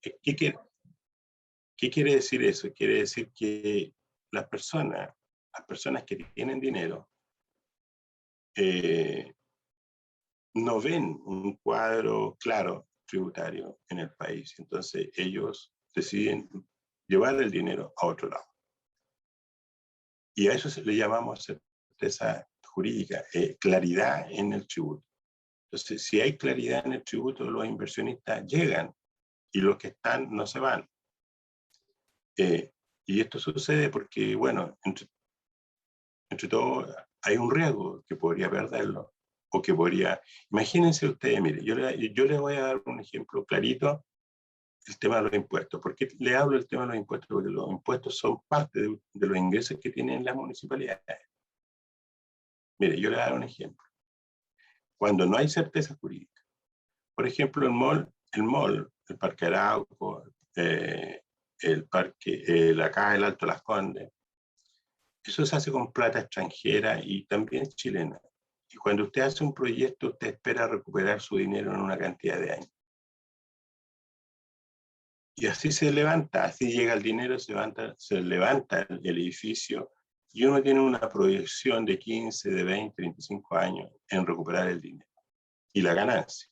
¿qué quiere, qué quiere decir eso? Quiere decir que las personas que tienen dinero, no ven un cuadro claro tributario en el país. Entonces ellos deciden llevar el dinero a otro lado. Y a eso le llamamos certeza jurídica, claridad en el tributo. Entonces, si hay claridad en el tributo, los inversionistas llegan y los que están no se van. Y esto sucede porque, bueno, entre todo hay un riesgo que podría perderlo o que podría... Imagínense ustedes, mire, yo les voy a dar un ejemplo clarito, el tema de los impuestos. ¿Por qué le hablo del tema de los impuestos? Porque los impuestos son parte de los ingresos que tienen las municipalidades. Mire, yo le voy a dar un ejemplo. Cuando no hay certeza jurídica, por ejemplo, el Parque Arauco, el Parque, acá el Alto Las Condes, eso se hace con plata extranjera y también chilena. Y cuando usted hace un proyecto, usted espera recuperar su dinero en una cantidad de años. Y así se levanta, así llega el dinero, se levanta el edificio y uno tiene una proyección de 15, de 20, 25 años en recuperar el dinero y la ganancia.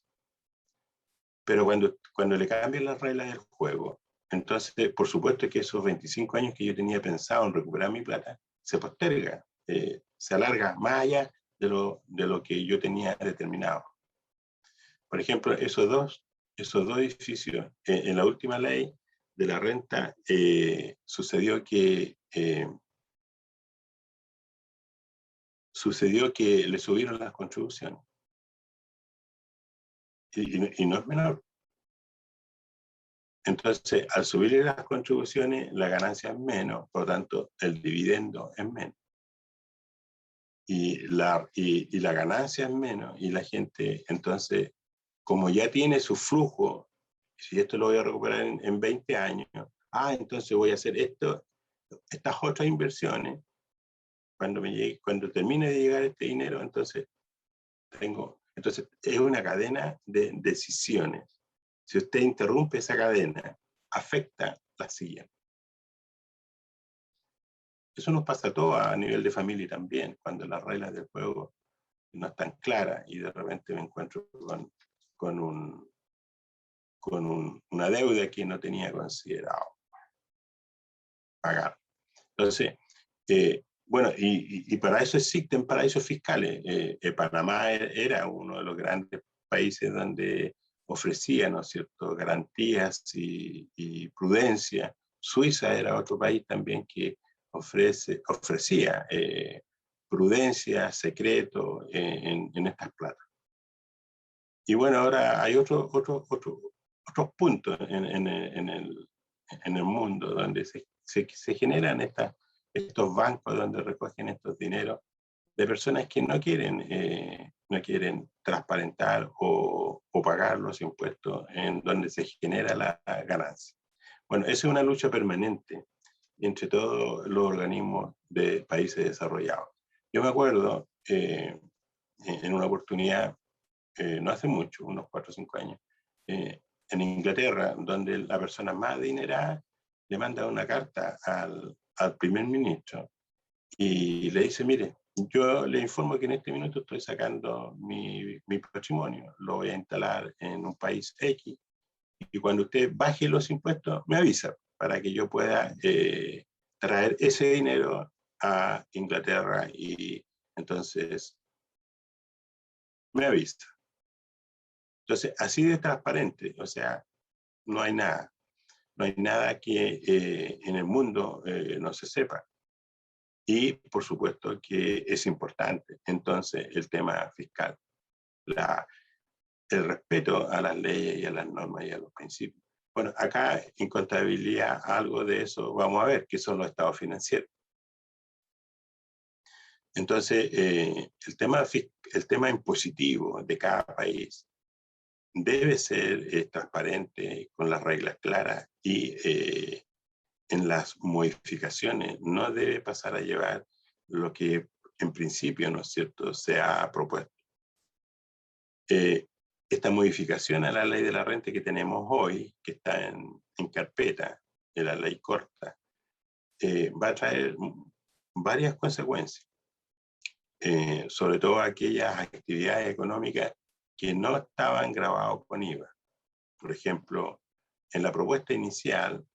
Pero cuando le cambian las reglas del juego, entonces, por supuesto que esos 25 años que yo tenía pensado en recuperar mi plata, se posterga, se alarga más allá de lo que yo tenía determinado. Por ejemplo, esos dos edificios, en la última ley de la renta, sucedió que le subieron las contribuciones. Y no es menor. Entonces, al subirle las contribuciones, la ganancia es menos, por lo tanto, el dividendo es menos. Y la ganancia es menos, y la gente, entonces, como ya tiene su flujo, si esto lo voy a recuperar en 20 años, entonces voy a hacer estas otras inversiones, cuando termine de llegar este dinero, entonces es una cadena de decisiones. Si usted interrumpe esa cadena, afecta la siguiente. Eso nos pasa a todos a nivel de familia también, cuando las reglas del juego no están claras y de repente me encuentro con una deuda que no tenía considerado pagar. Entonces, bueno, y para eso existen paraísos fiscales. Panamá era uno de los grandes países donde ofrecía, ¿no es cierto?, garantías y prudencia. Suiza era otro país también que ofrecía prudencia, secreto en estas platas. Y bueno, ahora hay otros puntos en el mundo donde se generan estos bancos donde recogen estos dineros de personas que no quieren transparentar o pagar los impuestos en donde se genera la ganancia. Bueno, esa es una lucha permanente entre todos los organismos de países desarrollados. Yo me acuerdo en una oportunidad, no hace mucho, unos 4 o 5 años, en Inglaterra, donde la persona más adinerada le manda una carta al primer ministro y le dice, mire, yo le informo que en este minuto estoy sacando mi patrimonio, lo voy a instalar en un país X, y cuando usted baje los impuestos, me avisa para que yo pueda traer ese dinero a Inglaterra y entonces me avisa. Entonces, así de transparente, o sea, no hay nada. No hay nada que en el mundo no se sepa. Y, por supuesto, que es importante, entonces, el tema fiscal. El respeto a las leyes y a las normas y a los principios. Bueno, acá en contabilidad algo de eso vamos a ver, que son los estados financieros. Entonces, el tema impositivo de cada país debe ser transparente, con las reglas claras y en las modificaciones no debe pasar a llevar lo que en principio, ¿no es cierto?, se ha propuesto. esta modificación a la ley de la renta que tenemos hoy, que está en carpeta, de la ley corta, va a traer varias consecuencias, sobre todo aquellas actividades económicas que no estaban gravadas con IVA. Por ejemplo, en la propuesta inicial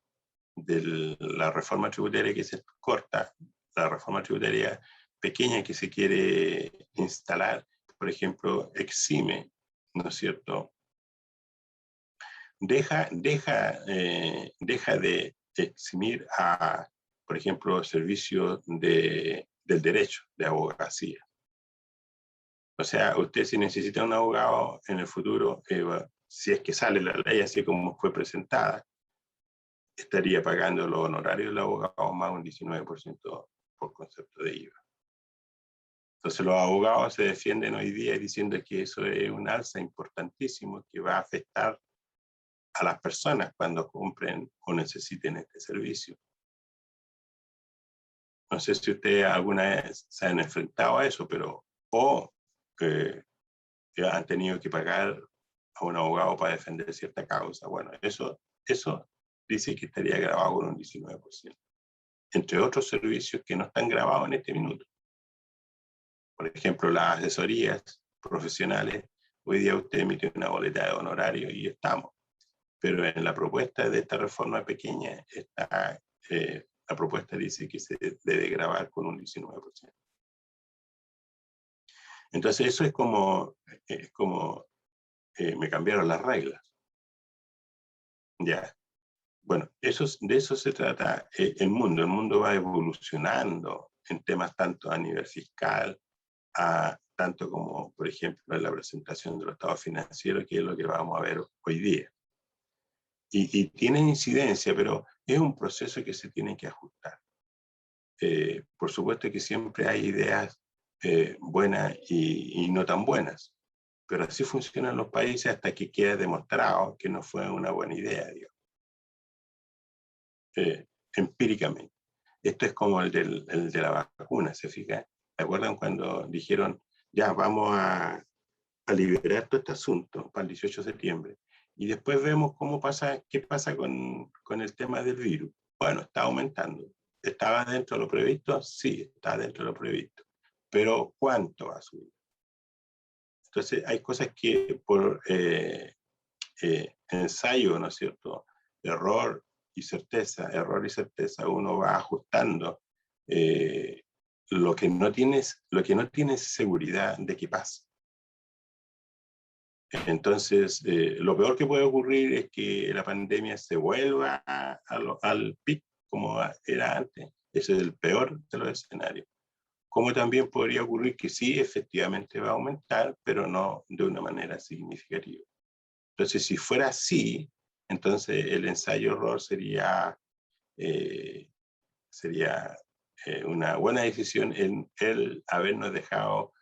de la reforma tributaria que se corta, la reforma tributaria pequeña que se quiere instalar, por ejemplo, exime, ¿no es cierto? Deja de eximir a, por ejemplo, servicios del derecho, de abogacía. O sea, usted si necesita un abogado en el futuro, si es que sale la ley así como fue presentada, estaría pagando los honorarios del abogado más un 19% por concepto de IVA. Entonces los abogados se defienden hoy día diciendo que eso es un alza importantísimo que va a afectar a las personas cuando compren o necesiten este servicio. No sé si ustedes alguna vez se han enfrentado a eso, pero han tenido que pagar a un abogado para defender cierta causa. Bueno, eso dice que estaría grabado con un 19%. Entre otros servicios que no están grabados en este minuto. Por ejemplo, las asesorías profesionales. Hoy día usted emite una boleta de honorario y estamos. Pero en la propuesta de esta reforma pequeña, la propuesta dice que se debe grabar con un 19%. Entonces eso es como me cambiaron las reglas. Ya. Bueno, de eso se trata el mundo. El mundo va evolucionando en temas tanto a nivel fiscal, tanto como, por ejemplo, en la presentación de los estados financieros, que es lo que vamos a ver hoy día. Y tiene incidencia, pero es un proceso que se tiene que ajustar. Por supuesto que siempre hay ideas buenas y no tan buenas, pero así funcionan los países hasta que quede demostrado que no fue una buena idea, digamos. Empíricamente. Esto es como el de la vacuna, ¿se fija? ¿Se acuerdan cuando dijeron, ya vamos a liberar todo este asunto para el 18 de septiembre? Y después vemos qué pasa con el tema del virus. Bueno, está aumentando. ¿Estaba dentro de lo previsto? Sí, está dentro de lo previsto. Pero ¿cuánto va a subir? Entonces, hay cosas que por ensayo, ¿no es cierto? Error y certeza, uno va ajustando lo que no tienes seguridad de que pasa. Entonces, lo peor que puede ocurrir es que la pandemia se vuelva al pic como era antes. Ese es el peor de los escenarios. Como también podría ocurrir que sí, efectivamente va a aumentar, pero no de una manera significativa. Entonces, si fuera así, entonces el ensayo-error sería una buena decisión en el habernos dejado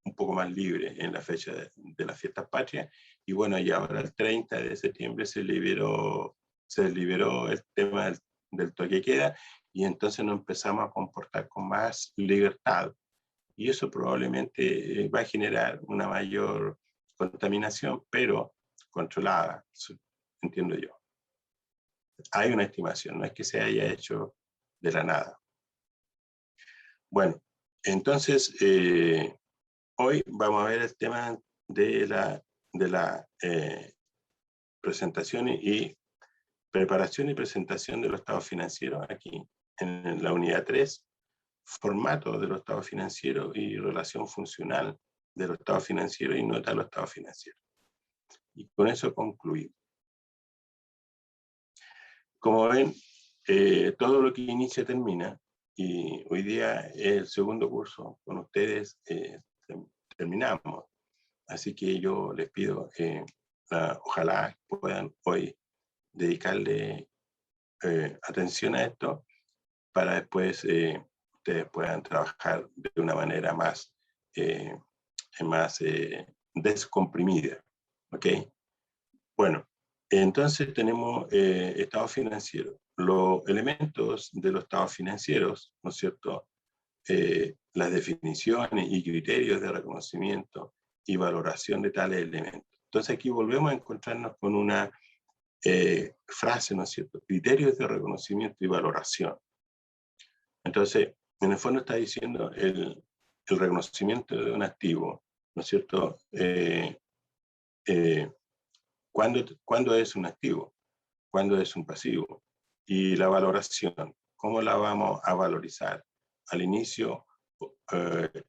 un poco más libre en la fecha de las fiestas patrias. Y bueno, y ahora el 30 de septiembre se liberó el tema del toque de queda y entonces nos empezamos a comportar con más libertad. Y eso probablemente va a generar una mayor contaminación, pero controlada, entiendo yo. Hay una estimación, no es que se haya hecho de la nada. Bueno, entonces, hoy vamos a ver el tema de la presentación y preparación y presentación de los estados financieros aquí en la unidad 3, formato de los estados financieros y relación funcional de los estados financieros y nota de los estados financieros. Y con eso concluimos. Como ven, todo lo que inicia termina, y hoy día es el segundo curso con ustedes, terminamos. Así que yo les pido que ojalá puedan hoy dedicarle atención a esto para después ustedes puedan trabajar de una manera más descomprimida. ¿Ok? Bueno, entonces tenemos estado financiero. Los elementos de los estados financieros, ¿no es cierto? Las definiciones y criterios de reconocimiento y valoración de tales elementos. Entonces aquí volvemos a encontrarnos con una frase, ¿no es cierto? Criterios de reconocimiento y valoración. Entonces, en el fondo está diciendo el reconocimiento de un activo, ¿no es cierto? ¿Cuándo es un activo? ¿Cuándo es un pasivo? Y la valoración, ¿cómo la vamos a valorizar al inicio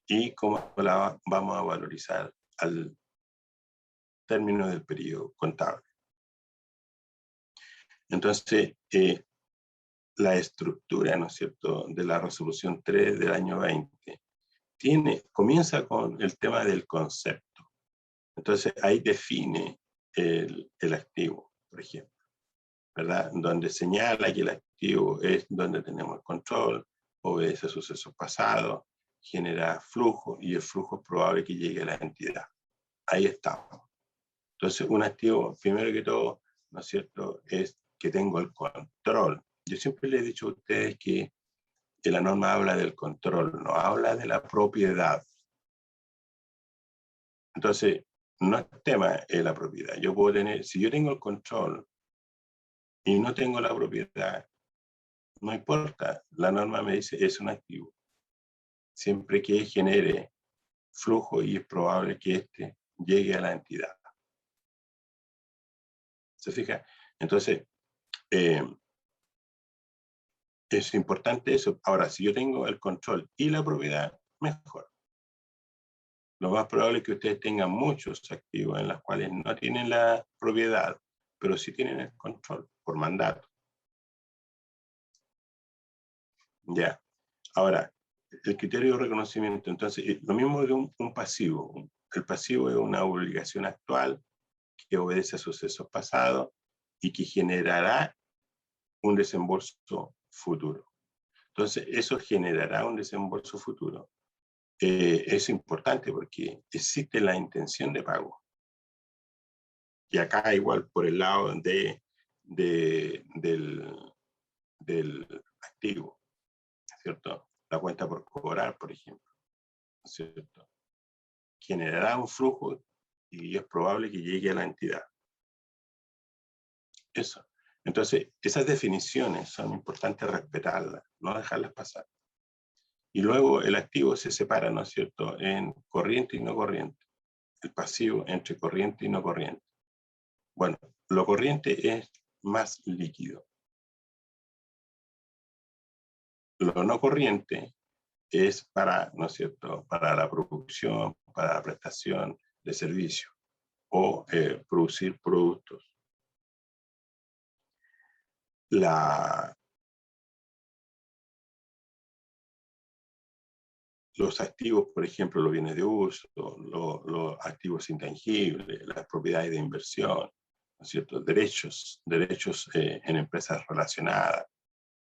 y cómo la vamos a valorizar al término del periodo contable? Entonces, la estructura, ¿no es cierto?, de la resolución 3 del año 20 comienza con el tema del concepto. Entonces, ahí define el activo, por ejemplo, ¿verdad? Donde señala que el activo es donde tenemos el control, obedece a sucesos pasados, genera flujo y el flujo es probable que llegue a la entidad. Ahí estamos. Entonces, un activo, primero que todo, ¿no es cierto?, es que tengo el control. Yo siempre les he dicho a ustedes que la norma habla del control, no habla de la propiedad. Entonces, no es tema la propiedad. Yo puedo tener, si yo tengo el control y no tengo la propiedad, no importa, la norma me dice es un activo. Siempre que genere flujo y es probable que éste llegue a la entidad. ¿Se fija? Entonces, es importante eso. Ahora, si yo tengo el control y la propiedad, mejor. Lo más probable es que ustedes tengan muchos activos en los cuales no tienen la propiedad, pero sí tienen el control por mandato. Ya. Ahora, el criterio de reconocimiento, entonces, lo mismo de un pasivo. El pasivo es una obligación actual que obedece a sucesos pasados y que generará un desembolso futuro. Entonces, eso generará un desembolso futuro. Es importante porque existe la intención de pago. Y acá igual por el lado del activo, ¿cierto? La cuenta por cobrar, por ejemplo, ¿cierto? Generará un flujo y es probable que llegue a la entidad. Eso. Entonces, esas definiciones son importantes respetarlas, no dejarlas pasar. Y luego el activo se separa, ¿no es cierto?, en corriente y no corriente. El pasivo entre corriente y no corriente. Bueno, lo corriente es más líquido. Lo no corriente es para, ¿no es cierto?, para la producción, para la prestación de servicios o producir productos. Los activos, por ejemplo, los bienes de uso, los activos intangibles, las propiedades de inversión, ¿no es cierto?, derechos en empresas relacionadas,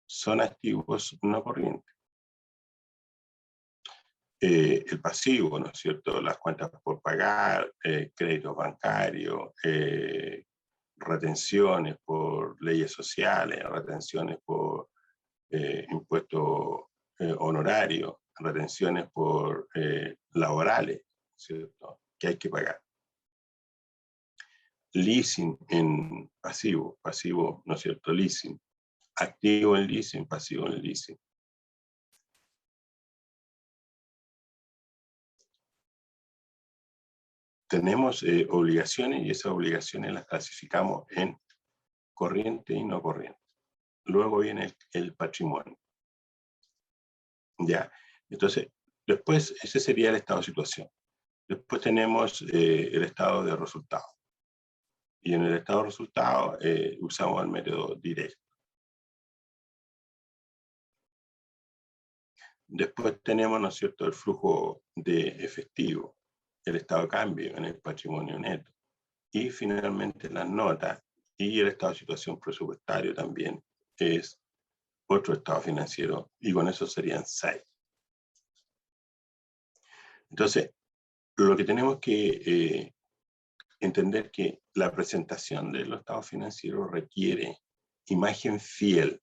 son activos no corrientes. El pasivo, ¿no es cierto?, las cuentas por pagar, créditos bancarios, retenciones por leyes sociales, retenciones por impuestos honorarios, retenciones por laborales, ¿cierto?, que hay que pagar. Leasing en pasivo, ¿no es cierto?, leasing. Activo en leasing, pasivo en leasing. Tenemos obligaciones y esas obligaciones las clasificamos en corriente y no corriente. Luego viene el patrimonio. ¿Ya? Entonces, después ese sería el estado de situación. Después tenemos el estado de resultado. Y en el estado de resultado usamos el método directo. Después tenemos, ¿no es cierto?, el flujo de efectivo, el estado de cambio en el patrimonio neto. Y finalmente las notas y el estado de situación presupuestario también es otro estado financiero. Y con eso serían 6. Entonces, lo que tenemos que entender que la presentación de los estados financieros requiere imagen fiel,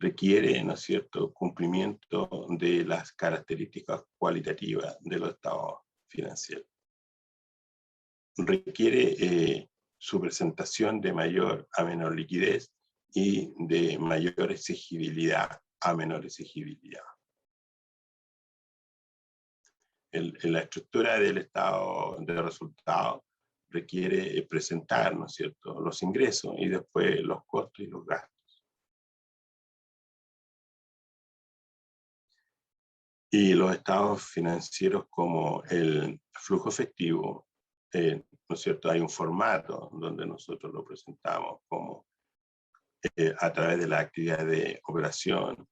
requiere, ¿no es cierto?, cumplimiento de las características cualitativas de los estados financieros. requiere su presentación de mayor a menor liquidez y de mayor exigibilidad a menor exigibilidad. La estructura del estado de resultados requiere presentar, ¿no es cierto?, los ingresos y después los costos y los gastos. Y los estados financieros como el flujo efectivo, ¿no es cierto?, hay un formato donde nosotros lo presentamos como a través de la actividad de operación,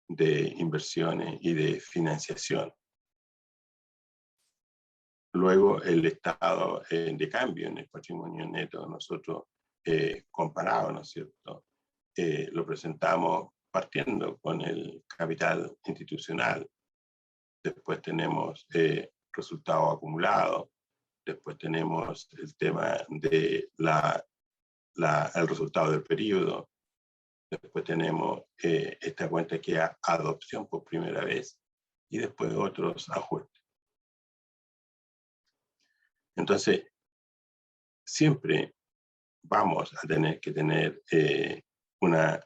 de inversiones y de financiación. Luego, el estado de cambio en el patrimonio neto, nosotros comparado, ¿no es cierto?, lo presentamos partiendo con el capital institucional. Después tenemos resultados acumulados. Después tenemos el tema de el resultado del periodo. Después tenemos esta cuenta que es adopción por primera vez. Y después otros ajustes. Entonces, siempre vamos a tener que tener una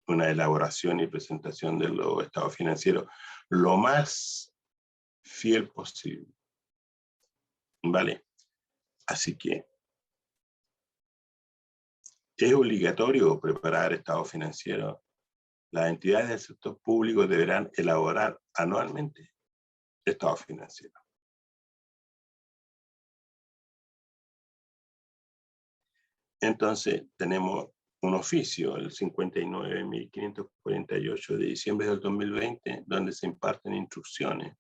elaboración y presentación de los estados financieros lo más fiel posible. ¿Vale? Así que es obligatorio preparar estados financieros. Las entidades del sector público deberán elaborar anualmente estados financieros. Entonces, tenemos un oficio, el 59.548 de diciembre del 2020, donde se imparten instrucciones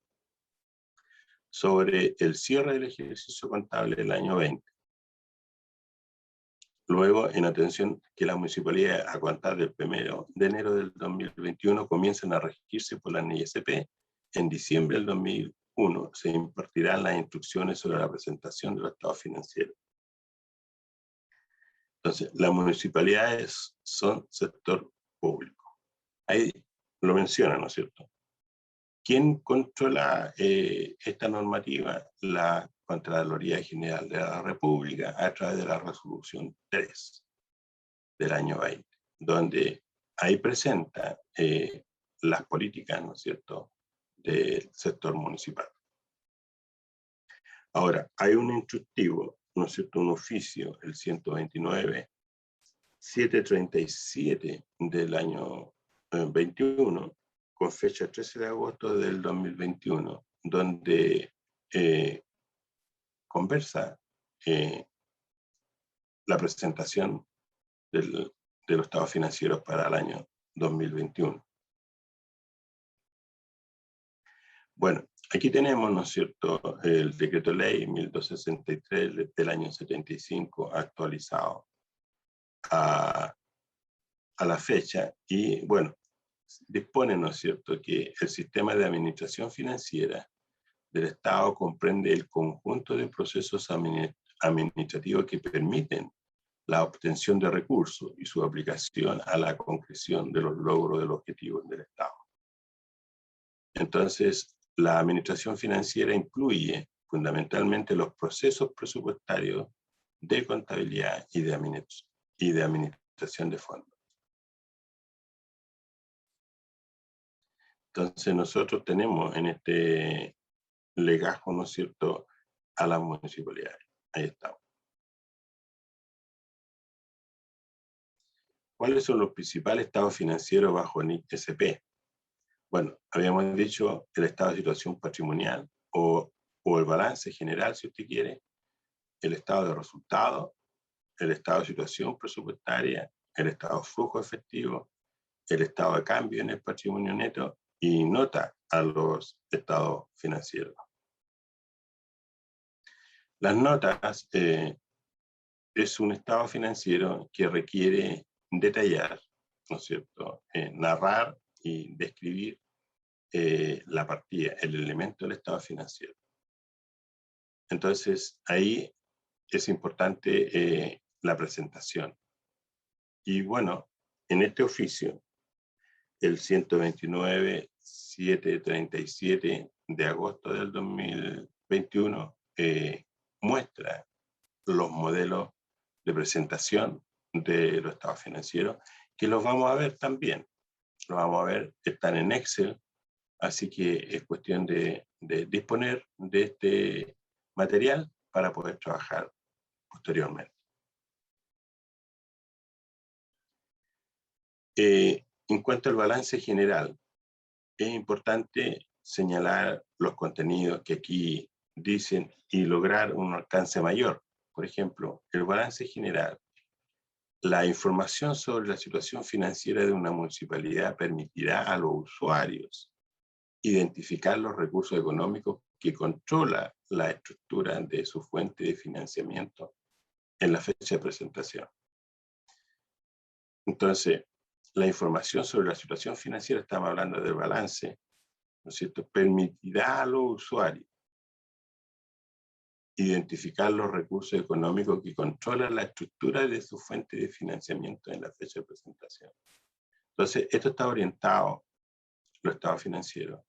sobre el cierre del ejercicio contable del año 20. Luego, en atención que las municipalidades a contar del 1 de enero del 2021 comiencen a regirse por la NISP, en diciembre del 2001 se impartirán las instrucciones sobre la presentación de los estados financieros. Entonces, las municipalidades son sector público. Ahí lo menciona, ¿no es cierto? ¿Quién controla esta normativa? La Contraloría General de la República a través de la resolución 3 del año 20, donde ahí presenta las políticas, ¿no es cierto?, del sector municipal. Ahora, hay un instructivo, ¿no es cierto?, un oficio, el 129.737 del año 21, con fecha 13 de agosto del 2021, donde conversa la presentación de los estados financieros para el año 2021. Bueno, aquí tenemos, ¿no es cierto?, el decreto ley 1263 del año 75 actualizado a la fecha y, bueno, dispone, ¿no es cierto?, que el sistema de administración financiera del Estado comprende el conjunto de procesos administrativos que permiten la obtención de recursos y su aplicación a la concreción de los logros de los objetivos del Estado. Entonces, la administración financiera incluye fundamentalmente los procesos presupuestarios de contabilidad y de administración de fondos. Entonces, nosotros tenemos en este legajo, ¿no es cierto?, a las municipalidades. Ahí estamos. ¿Cuáles son los principales estados financieros bajo NISP? Bueno, habíamos dicho el estado de situación patrimonial o el balance general, si usted quiere, el estado de resultados, el estado de situación presupuestaria, el estado de flujo efectivo, el estado de cambio en el patrimonio neto y nota a los estados financieros. Las notas es un estado financiero que requiere detallar, ¿no es cierto?, narrar y describir la partida, el elemento del estado financiero. Entonces, ahí es importante la presentación. Y bueno, en este oficio, el 129.737 de agosto del 2021 muestra los modelos de presentación de los estados financieros, que los vamos a ver también. Los vamos a ver, están en Excel, así que es cuestión de disponer de este material para poder trabajar posteriormente. En cuanto al balance general, es importante señalar los contenidos que aquí dicen y lograr un alcance mayor. Por ejemplo, el balance general. La información sobre la situación financiera de una municipalidad permitirá a los usuarios identificar los recursos económicos que controla la estructura de su fuente de financiamiento en la fecha de presentación. Entonces, la información sobre la situación financiera, estamos hablando del balance, ¿no es cierto?, permitirá a los usuarios identificar los recursos económicos que controlan la estructura de su fuente de financiamiento en la fecha de presentación. Entonces, esto está orientado, los estados financieros,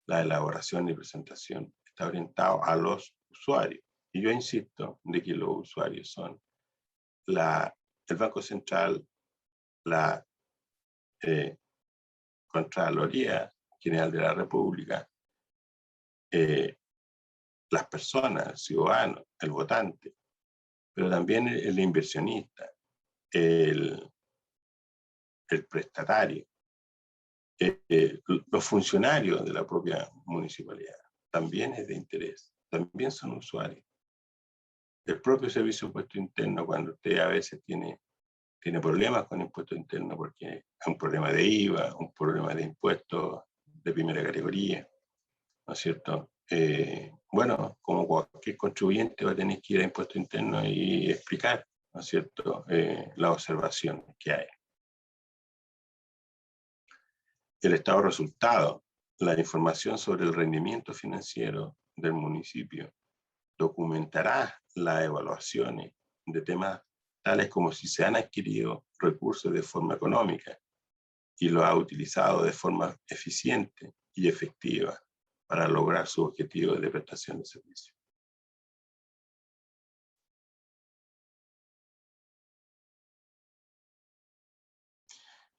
la elaboración y presentación, está orientado a los usuarios. Y yo insisto de que los usuarios son el Banco Central, la Contraloría General de la República, las personas, el ciudadano, el votante, pero también el inversionista, el prestatario, los funcionarios de la propia municipalidad, también es de interés, también son usuarios. El propio Servicio de Impuesto Interno, cuando usted a veces tiene problemas con impuesto interno, porque hay un problema de IVA, un problema de impuestos de primera categoría, ¿no es cierto? Bueno, como cualquier contribuyente va a tener que ir a impuesto interno y explicar, ¿no es cierto?, las observaciones que hay. El estado de resultado, la información sobre el rendimiento financiero del municipio, documentará las evaluaciones de temas tales como si se han adquirido recursos de forma económica y lo ha utilizado de forma eficiente y efectiva para lograr su objetivo de prestación de servicio.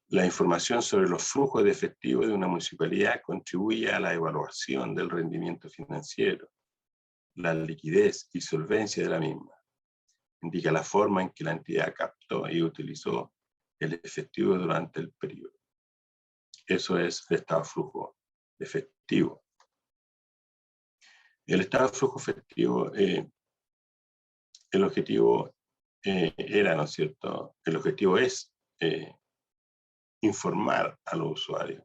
La información sobre los flujos de efectivo de una municipalidad contribuye a la evaluación del rendimiento financiero, la liquidez y solvencia de la misma. Indica la forma en que la entidad captó y utilizó el efectivo durante el periodo. Eso es el estado de flujo efectivo. El estado de flujo efectivo, el objetivo era, ¿no es cierto?, el objetivo es informar a los usuarios,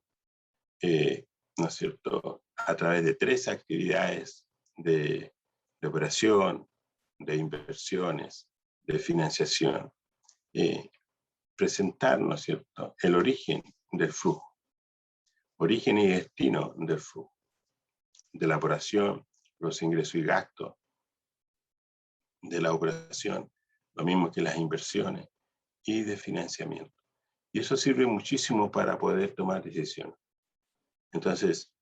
¿no es cierto?, a través de 3 actividades de operación, de inversiones, de financiación, presentar, ¿no es cierto?, el origen del flujo, origen y destino del flujo, de la operación, los ingresos y gastos de la operación, lo mismo que las inversiones y de financiamiento. Y eso sirve muchísimo para poder tomar decisiones. Entonces,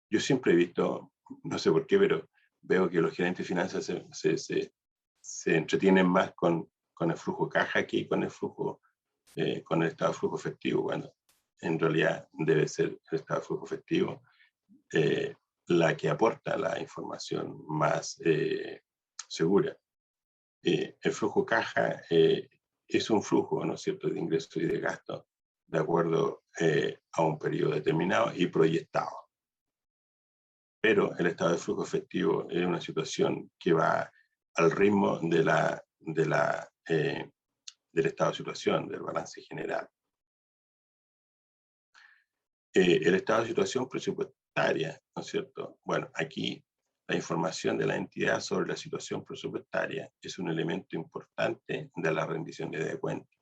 yo siempre he visto, no sé por qué, pero veo que los gerentes de finanzas se entretienen más con el flujo caja que con el flujo, con el estado de flujo efectivo, cuando en realidad debe ser el estado de flujo efectivo la que aporta la información más segura. El flujo caja es un flujo, ¿no es cierto?, de ingresos y de gastos de acuerdo a un periodo determinado y proyectado. Pero el estado de flujo efectivo es una situación que va al ritmo del estado de situación, del balance general. El estado de situación presupuestaria, ¿no es cierto? Bueno, aquí la información de la entidad sobre la situación presupuestaria es un elemento importante de la rendición de cuentas.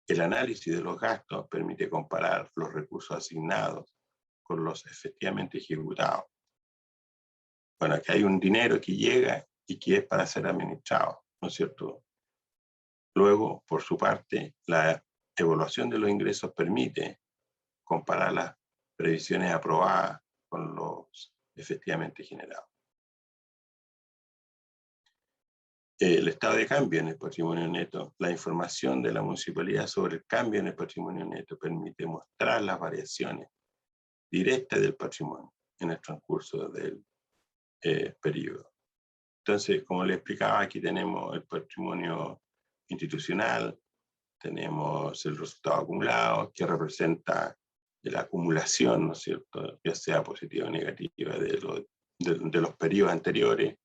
El análisis de los gastos permite comparar los recursos asignados con los efectivamente ejecutados. Bueno, aquí hay un dinero que llega y que es para ser administrado, ¿no es cierto? Luego, por su parte, la evaluación de los ingresos permite comparar las previsiones aprobadas con los efectivamente generados. el estado de cambio en el patrimonio neto. La información de la municipalidad sobre el cambio en el patrimonio neto permite mostrar las variaciones directas del patrimonio en el transcurso del periodo. Entonces, como les explicaba, aquí tenemos el patrimonio institucional, tenemos el resultado acumulado, que representa la acumulación, ¿no es cierto?, ya sea positiva o negativa de los periodos anteriores.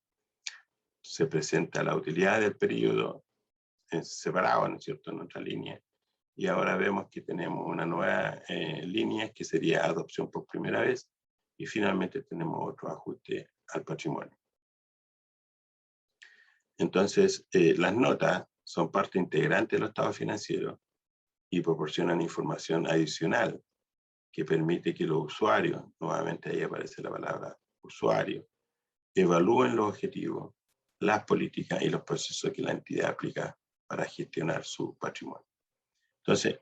Se presenta la utilidad del periodo separado, ¿no es cierto?, en otra línea. Y ahora vemos que tenemos una nueva línea que sería adopción por primera vez, y finalmente tenemos otro ajuste al patrimonio. Entonces, las notas son parte integrante de los estados financieros y proporcionan información adicional que permite que los usuarios, nuevamente ahí aparece la palabra usuario, evalúen los objetivos, las políticas y los procesos que la entidad aplica para gestionar su patrimonio. Entonces,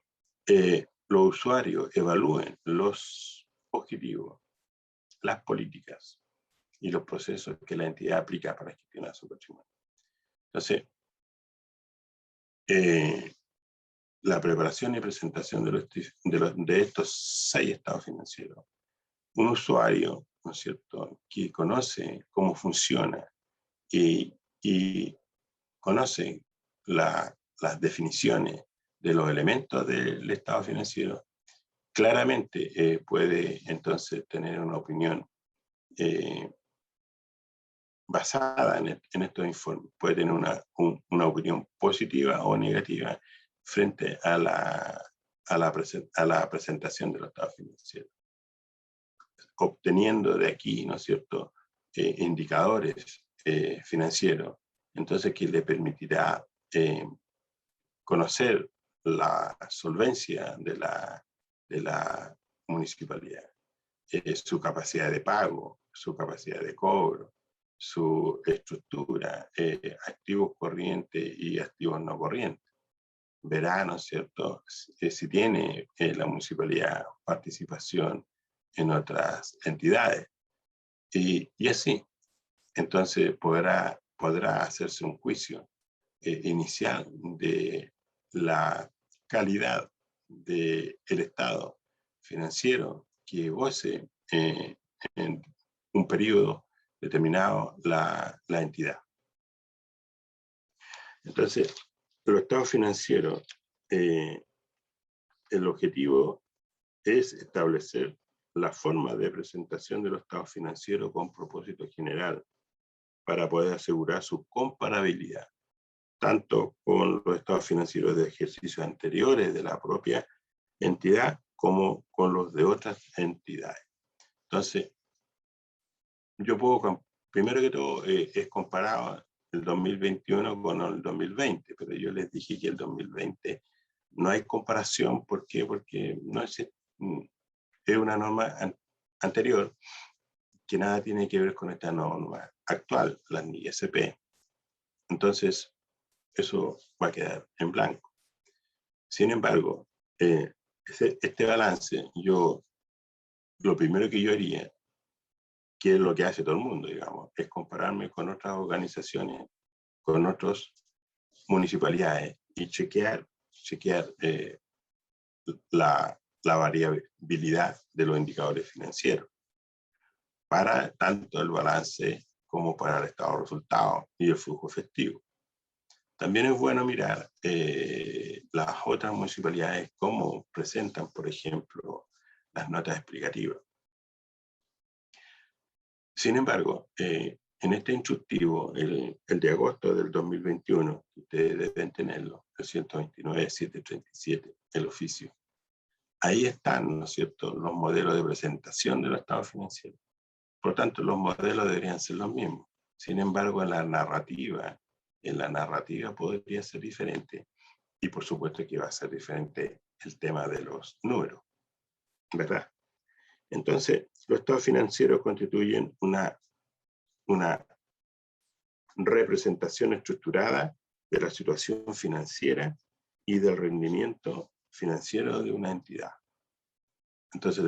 los usuarios evalúen los objetivos, las políticas y los procesos que la entidad aplica para gestionar su patrimonio. Entonces, la preparación y presentación de estos 6 estados financieros. Un usuario, ¿no es cierto?, que conoce cómo funciona y conoce las definiciones de los elementos del estado financiero, claramente puede entonces tener una opinión basada en estos informes. Puede tener una opinión positiva o negativa frente a la presentación de los estados financieros, obteniendo de aquí, ¿no es cierto?, indicadores financieros, entonces que le permitirá conocer la solvencia de la municipalidad, su capacidad de pago, su capacidad de cobro, su estructura, activos corrientes y activos no corrientes. Verá, ¿no es cierto?, si tiene la municipalidad participación en otras entidades. Y así, entonces podrá hacerse un juicio inicial de la calidad del estado financiero que goce en un periodo determinado la entidad. Entonces, los estados financieros, el objetivo es establecer la forma de presentación de los estados financieros con propósito general para poder asegurar su comparabilidad, tanto con los estados financieros de ejercicios anteriores de la propia entidad como con los de otras entidades. Entonces, yo puedo, primero que todo, es comparado el 2021 con el 2020, pero yo les dije que el 2020 no hay comparación. ¿Por qué? Porque no es una norma anterior que nada tiene que ver con esta norma actual, la NISP. Entonces, eso va a quedar en blanco. Sin embargo, este balance, lo primero que yo haría, que es lo que hace todo el mundo, digamos, es compararme con otras organizaciones, con otras municipalidades y chequear la variabilidad de los indicadores financieros para tanto el balance como para el estado de resultados y el flujo efectivo. También es bueno mirar las otras municipalidades cómo presentan, por ejemplo, las notas explicativas. Sin embargo, en este instructivo, el de agosto del 2021, ustedes deben tenerlo, el 129.737, el oficio. Ahí están, ¿no es cierto?, los modelos de presentación de los estados financieros. Por tanto, los modelos deberían ser los mismos. Sin embargo, en la narrativa podría ser diferente. Y por supuesto que va a ser diferente el tema de los números, ¿verdad? Entonces, los estados financieros constituyen una representación estructurada de la situación financiera y del rendimiento financiero de una entidad. Entonces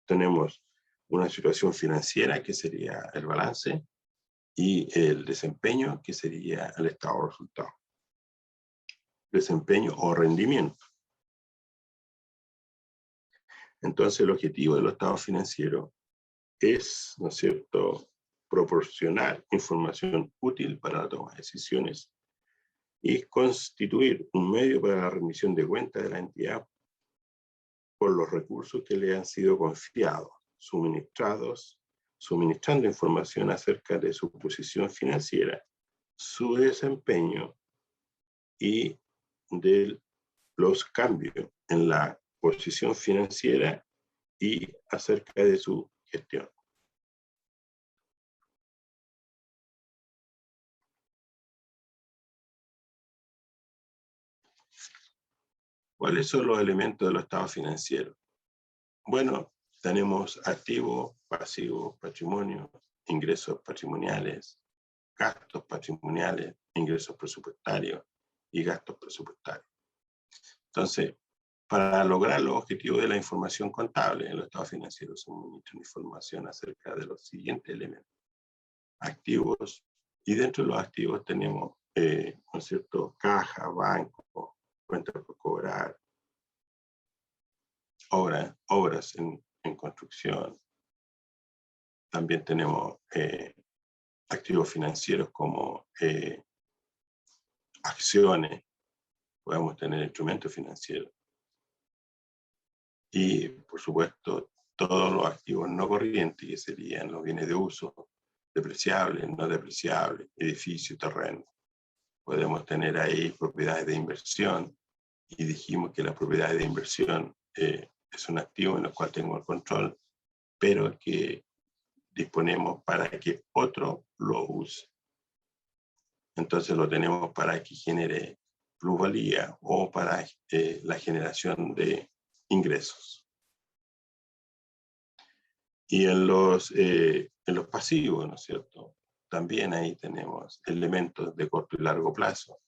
tenemos una situación financiera que sería el balance, y el desempeño, que sería el estado de resultado. Desempeño o rendimiento. Entonces, el objetivo de los estados financieros es, ¿no es cierto?, proporcionar información útil para la toma de decisiones y constituir un medio para la rendición de cuentas de la entidad por los recursos que le han sido confiados, suministrando información acerca de su posición financiera, su desempeño y de los cambios en la posición financiera y acerca de su gestión. ¿Cuáles son los elementos de los estados financieros? Bueno, tenemos activos, pasivos, patrimonio, ingresos patrimoniales, gastos patrimoniales, ingresos presupuestarios y gastos presupuestarios. Entonces, para lograr los objetivos de la información contable, en los estados financieros se suministra información acerca de los siguientes elementos. Activos, y dentro de los activos tenemos, ¿no es cierto?, caja, banco, cuentas por cobrar, obras en construcción. También tenemos activos financieros como acciones, podemos tener instrumentos financieros. Y, por supuesto, todos los activos no corrientes, que serían los bienes de uso, depreciables, no depreciables, edificios, terrenos. Podemos tener ahí propiedades de inversión, y dijimos que las propiedades de inversión es un activo en el cual tengo el control, pero que disponemos para que otro lo use. Entonces lo tenemos para que genere plusvalía o para la generación de ingresos. Y en los pasivos, ¿no es cierto?, también ahí tenemos elementos de corto y largo plazo,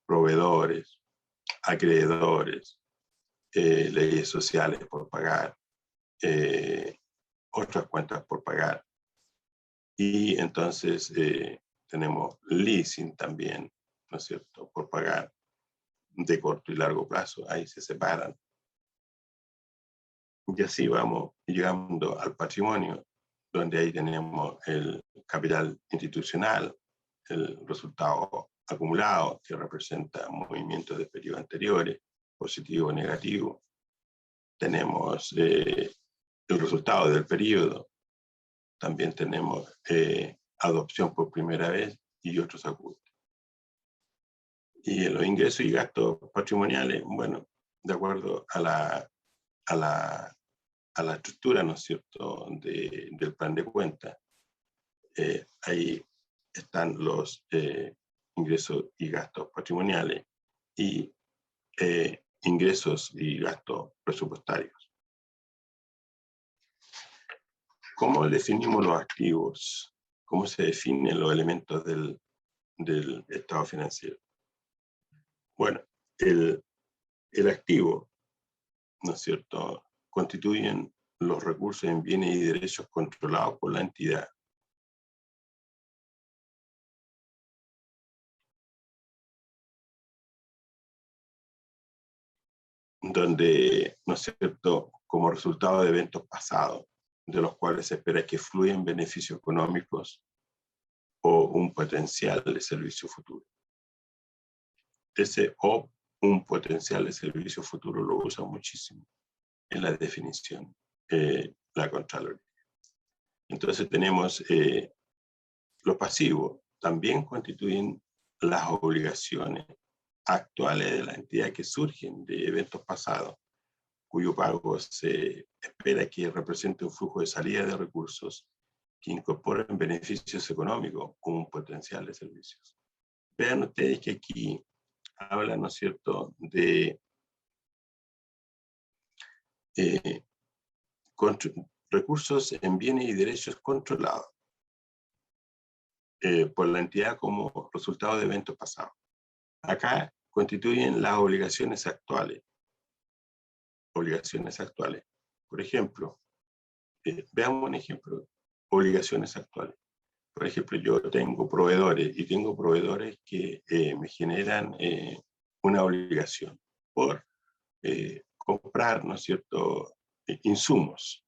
proveedores, acreedores, leyes sociales por pagar, otras cuentas por pagar. Y entonces tenemos leasing también, ¿no es cierto?, por pagar, de corto y largo plazo, ahí se separan. Y así vamos llegando al patrimonio, donde ahí tenemos el capital institucional, el resultado acumulado, que representa movimientos de periodos anteriores, positivo o negativo. Tenemos el resultado del periodo. También tenemos adopción por primera vez y otros ajustes. Y los ingresos y gastos patrimoniales, bueno, de acuerdo a la estructura, ¿no es cierto?, del plan de cuenta, ahí están los ingresos y gastos patrimoniales y ingresos y gastos presupuestarios. ¿Cómo definimos los activos? ¿Cómo se definen los elementos del estado financiero? Bueno, el activo, ¿no es cierto?, constituyen los recursos en bienes y derechos controlados por la entidad. Donde, ¿no es cierto?, como resultado de eventos pasados, de los cuales se espera que fluyan beneficios económicos o un potencial de servicio futuro. Ese o un potencial de servicio futuro lo usa muchísimo en la definición, la Contraloría. Entonces tenemos los pasivos, también constituyen las obligaciones actuales de la entidad que surgen de eventos pasados, cuyo pago se espera que represente un flujo de salida de recursos que incorporen beneficios económicos o un potencial de servicios. Vean ustedes que aquí habla, ¿no es cierto?, de recursos en bienes y derechos controlados por la entidad como resultado de eventos pasados. Acá constituyen las obligaciones actuales. Obligaciones actuales. Por ejemplo, veamos un ejemplo. Obligaciones actuales. por ejemplo, yo tengo proveedores y tengo proveedores que me generan una obligación por comprar, ¿no es cierto?, insumos.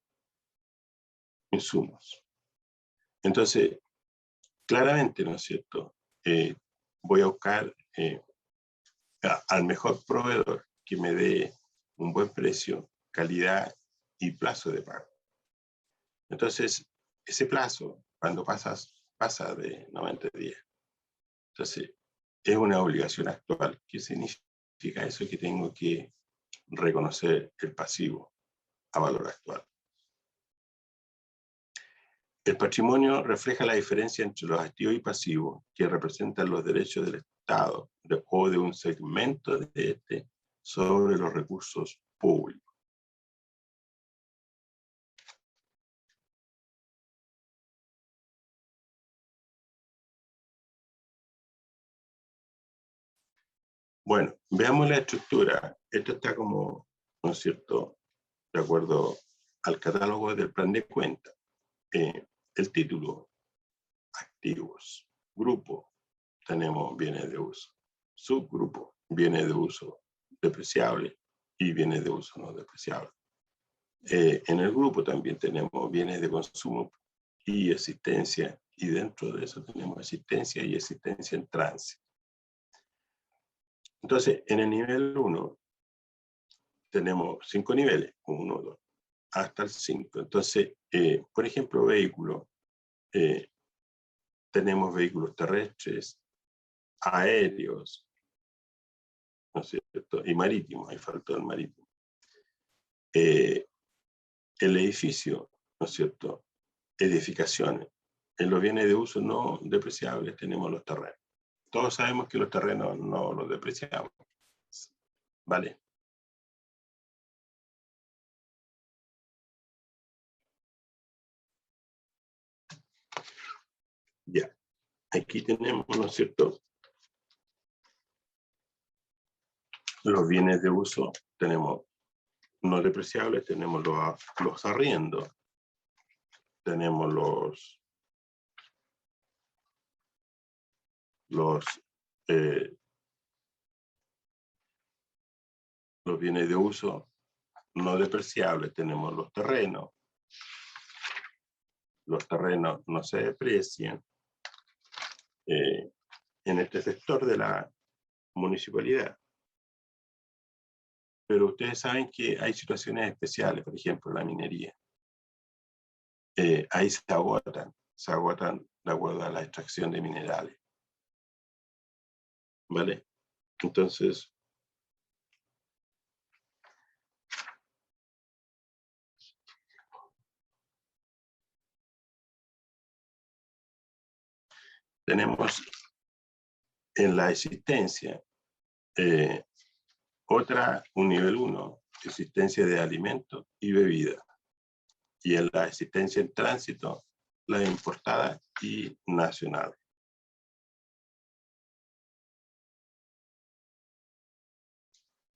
Entonces, claramente, ¿no es cierto?, voy a buscar al mejor proveedor que me dé un buen precio, calidad y plazo de pago. Entonces, ese plazo, cuando pasa de 90 días. Entonces, es una obligación actual. ¿Qué significa eso? Que tengo que reconocer el pasivo a valor actual. El patrimonio refleja la diferencia entre los activos y pasivos que representan los derechos del Estado o de un segmento de este sobre los recursos públicos. Bueno, veamos la estructura. Esto está como, ¿no es cierto?, de acuerdo al catálogo del plan de cuenta. El título, activos. Grupo, tenemos bienes de uso. Subgrupo, bienes de uso depreciable y bienes de uso no depreciable. En el grupo también tenemos bienes de consumo y existencia, y dentro de eso tenemos existencia y existencia en tránsito. Entonces, en el nivel 1 tenemos 5 niveles, 1, 2, hasta el 5. Entonces, por ejemplo, vehículos. Tenemos vehículos terrestres, aéreos, ¿no es cierto?, y marítimos, ahí faltó el marítimo. El edificio, ¿no es cierto?, edificaciones. En los bienes de uso no depreciables tenemos los terrenos. Todos sabemos que los terrenos no los depreciamos, ¿vale? Ya, aquí tenemos, ¿no es cierto?, los bienes de uso, tenemos no depreciables, tenemos los arriendos, tenemos los bienes de uso no depreciables, tenemos los terrenos no se deprecian en este sector de la municipalidad. Pero ustedes saben que hay situaciones especiales, por ejemplo, la minería. Ahí se agotan de acuerdo a la extracción de minerales. ¿Vale? Entonces, tenemos en la existencia un nivel 1, existencia de alimentos y bebidas. Y en la existencia en tránsito, la importada y nacional.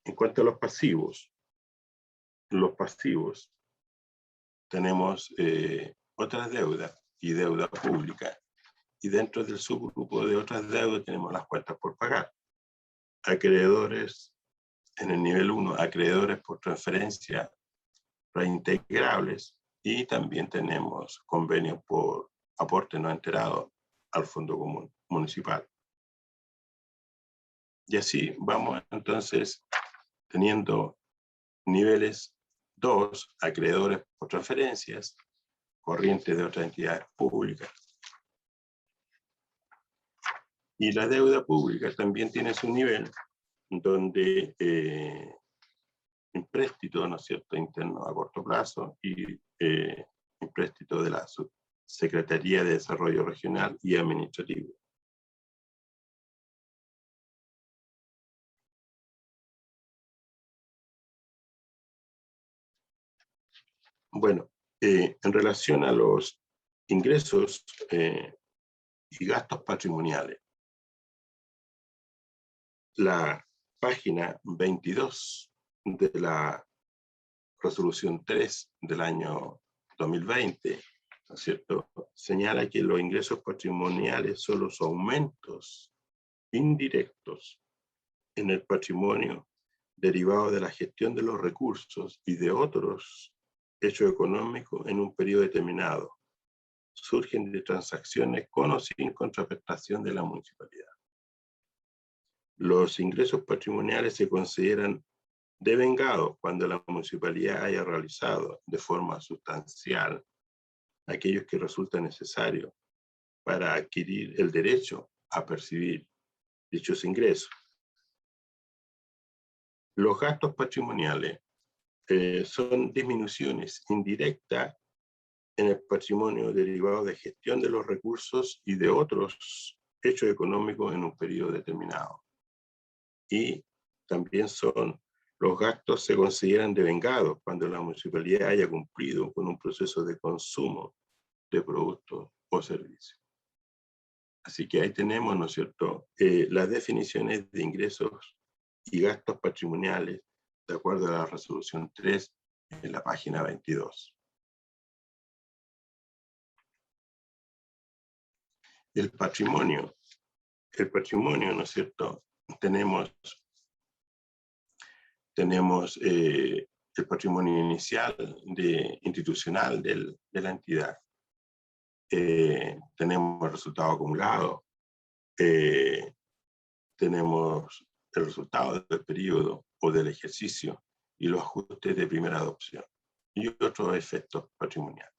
En cuanto a los pasivos tenemos otras deudas y deuda pública. Y dentro del subgrupo de otras deudas tenemos las cuentas por pagar. Acreedores, en el nivel 1, acreedores por transferencia reintegrables, y también tenemos convenios por aporte no enterado al Fondo Común Municipal. Y así vamos entonces teniendo niveles 2, acreedores por transferencias, corrientes de otras entidades públicas. Y la deuda pública también tiene su nivel, donde empréstito, ¿no es cierto?, interno a corto plazo y empréstito de la Secretaría de Desarrollo Regional y Administrativo. Bueno, en relación a los ingresos y gastos patrimoniales, la página 22 de la resolución 3 del año 2020 ¿no es cierto?, señala que los ingresos patrimoniales son los aumentos indirectos en el patrimonio derivado de la gestión de los recursos y de otros hechos económicos en un periodo determinado. Surgen de transacciones con o sin contraprestación de la municipalidad. Los ingresos patrimoniales se consideran devengados cuando la municipalidad haya realizado de forma sustancial aquellos que resultan necesarios para adquirir el derecho a percibir dichos ingresos. Los gastos patrimoniales son disminuciones indirectas en el patrimonio derivado de gestión de los recursos y de otros hechos económicos en un periodo determinado. Y también los gastos se consideran devengados cuando la municipalidad haya cumplido con un proceso de consumo de productos o servicios. Así que ahí tenemos, ¿no es cierto?, las definiciones de ingresos y gastos patrimoniales de acuerdo a la resolución 3 en la página 22. El patrimonio, ¿no es cierto? Tenemos el patrimonio inicial institucional de la entidad. Tenemos el resultado acumulado, tenemos el resultado del periodo o del ejercicio y los ajustes de primera adopción y otros efectos patrimoniales.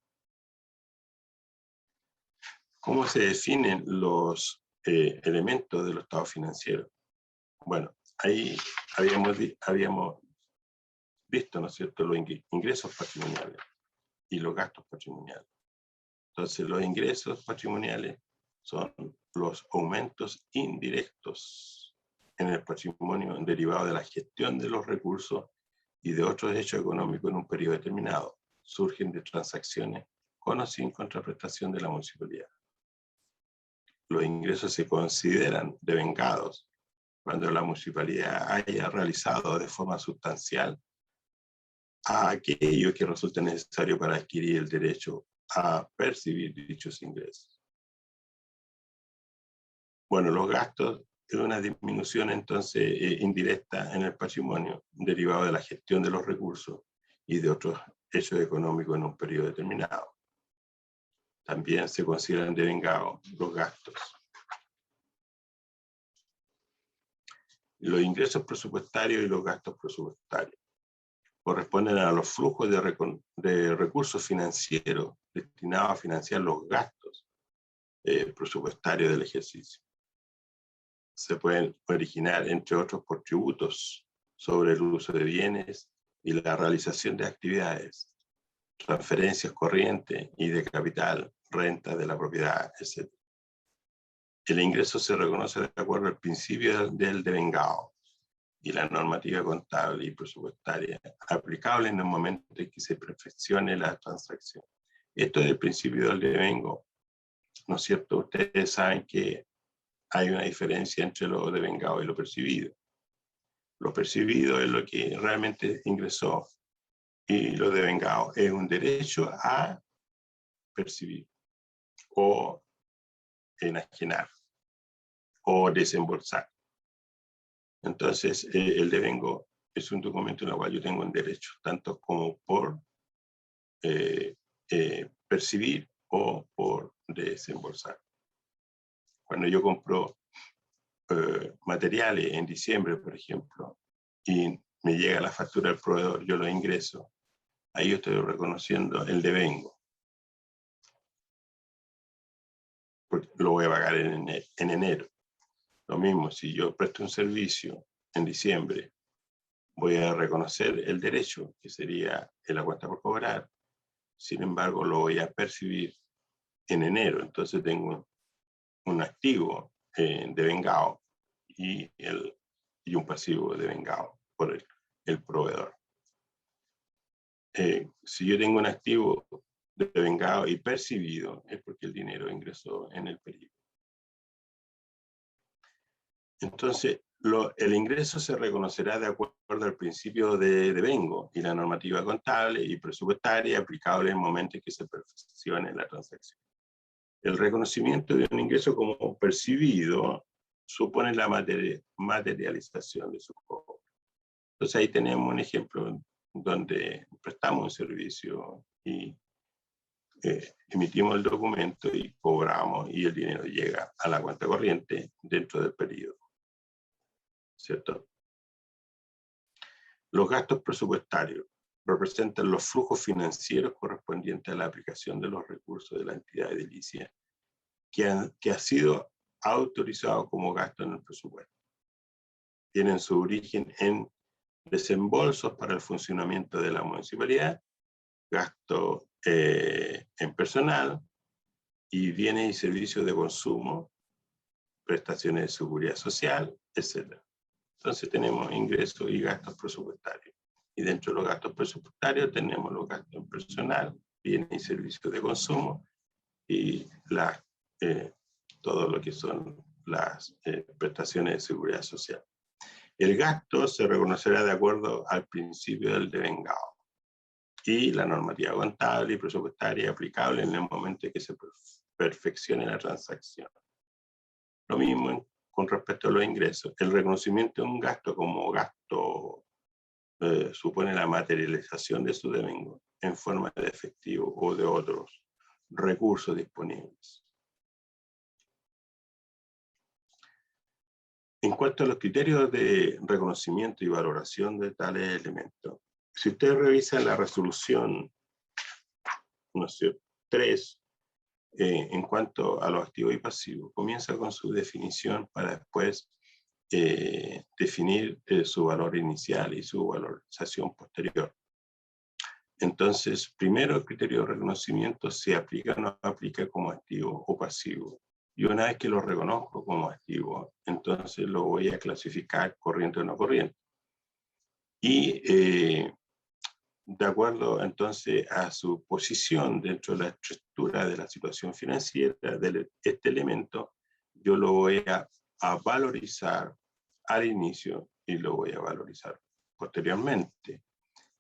¿Cómo se definen los elementos de los estados financieros? Bueno, ahí habíamos visto, ¿no es cierto?, los ingresos patrimoniales y los gastos patrimoniales. Entonces, los ingresos patrimoniales son los aumentos indirectos en el patrimonio derivado de la gestión de los recursos y de otros hechos económicos en un periodo determinado. Surgen de transacciones con o sin contraprestación de la municipalidad. Los ingresos se consideran devengados cuando la municipalidad haya realizado de forma sustancial a aquello que resulta necesario para adquirir el derecho a percibir dichos ingresos. Bueno, los gastos es una disminución entonces indirecta en el patrimonio derivado de la gestión de los recursos y de otros hechos económicos en un periodo determinado. También se consideran devengados los gastos. Los ingresos presupuestarios y los gastos presupuestarios corresponden a los flujos de recursos financieros destinados a financiar los gastos presupuestarios del ejercicio. Se pueden originar, entre otros, por tributos sobre el uso de bienes y la realización de actividades, transferencias corrientes y de capital, renta de la propiedad, etc. El ingreso se reconoce de acuerdo al principio del devengado y la normativa contable y presupuestaria aplicable en el momento en que se perfeccione la transacción. Esto es el principio del devengo, ¿no es cierto? Ustedes saben que hay una diferencia entre lo devengado y lo percibido. Lo percibido es lo que realmente ingresó y lo devengado es un derecho a percibir o enajenar o desembolsar. Entonces, el devengo es un documento en el cual yo tengo un derecho, tanto como por percibir o por desembolsar. Cuando yo compro materiales en diciembre, por ejemplo, y me llega la factura del proveedor, yo lo ingreso, ahí yo estoy reconociendo el devengo. Porque lo voy a pagar en enero. Lo mismo, si yo presto un servicio en diciembre, voy a reconocer el derecho, que sería la cuenta por cobrar. Sin embargo, lo voy a percibir en enero. Entonces tengo un activo devengado y un pasivo devengado por el proveedor. Si yo tengo un activo devengado y percibido, es porque el dinero ingresó en el periodo. Entonces, El ingreso se reconocerá de acuerdo al principio de devengo y la normativa contable y presupuestaria aplicable en el momento en que se perfeccione la transacción. El reconocimiento de un ingreso como percibido supone la materialización de su cobro. Entonces ahí tenemos un ejemplo donde prestamos un servicio y emitimos el documento y cobramos y el dinero llega a la cuenta corriente dentro del periodo, ¿cierto? Los gastos presupuestarios representan los flujos financieros correspondientes a la aplicación de los recursos de la entidad edilicia que ha sido autorizado como gasto en el presupuesto. Tienen su origen en desembolsos para el funcionamiento de la municipalidad, gasto en personal y bienes y servicios de consumo, prestaciones de seguridad social, etc. Entonces tenemos ingresos y gastos presupuestarios. Y dentro de los gastos presupuestarios tenemos los gastos en personal, bienes y servicios de consumo y todo lo que son las prestaciones de seguridad social. El gasto se reconocerá de acuerdo al principio del devengado y la normativa contable y presupuestaria aplicable en el momento en que se perfeccione la transacción. Lo mismo con respecto a los ingresos. El reconocimiento de un gasto como gasto supone la materialización de su devengo en forma de efectivo o de otros recursos disponibles. En cuanto a los criterios de reconocimiento y valoración de tales elementos, si usted revisa la resolución 3, en cuanto a los activos y pasivos, comienza con su definición para después definir su valor inicial y su valorización posterior. Entonces, primero el criterio de reconocimiento se aplica o no aplica como activo o pasivo. Y una vez que lo reconozco como activo, entonces lo voy a clasificar corriente o no corriente. Y de acuerdo entonces a su posición dentro de la estructura de la situación financiera de este elemento, yo lo voy a valorizar al inicio y lo voy a valorizar posteriormente.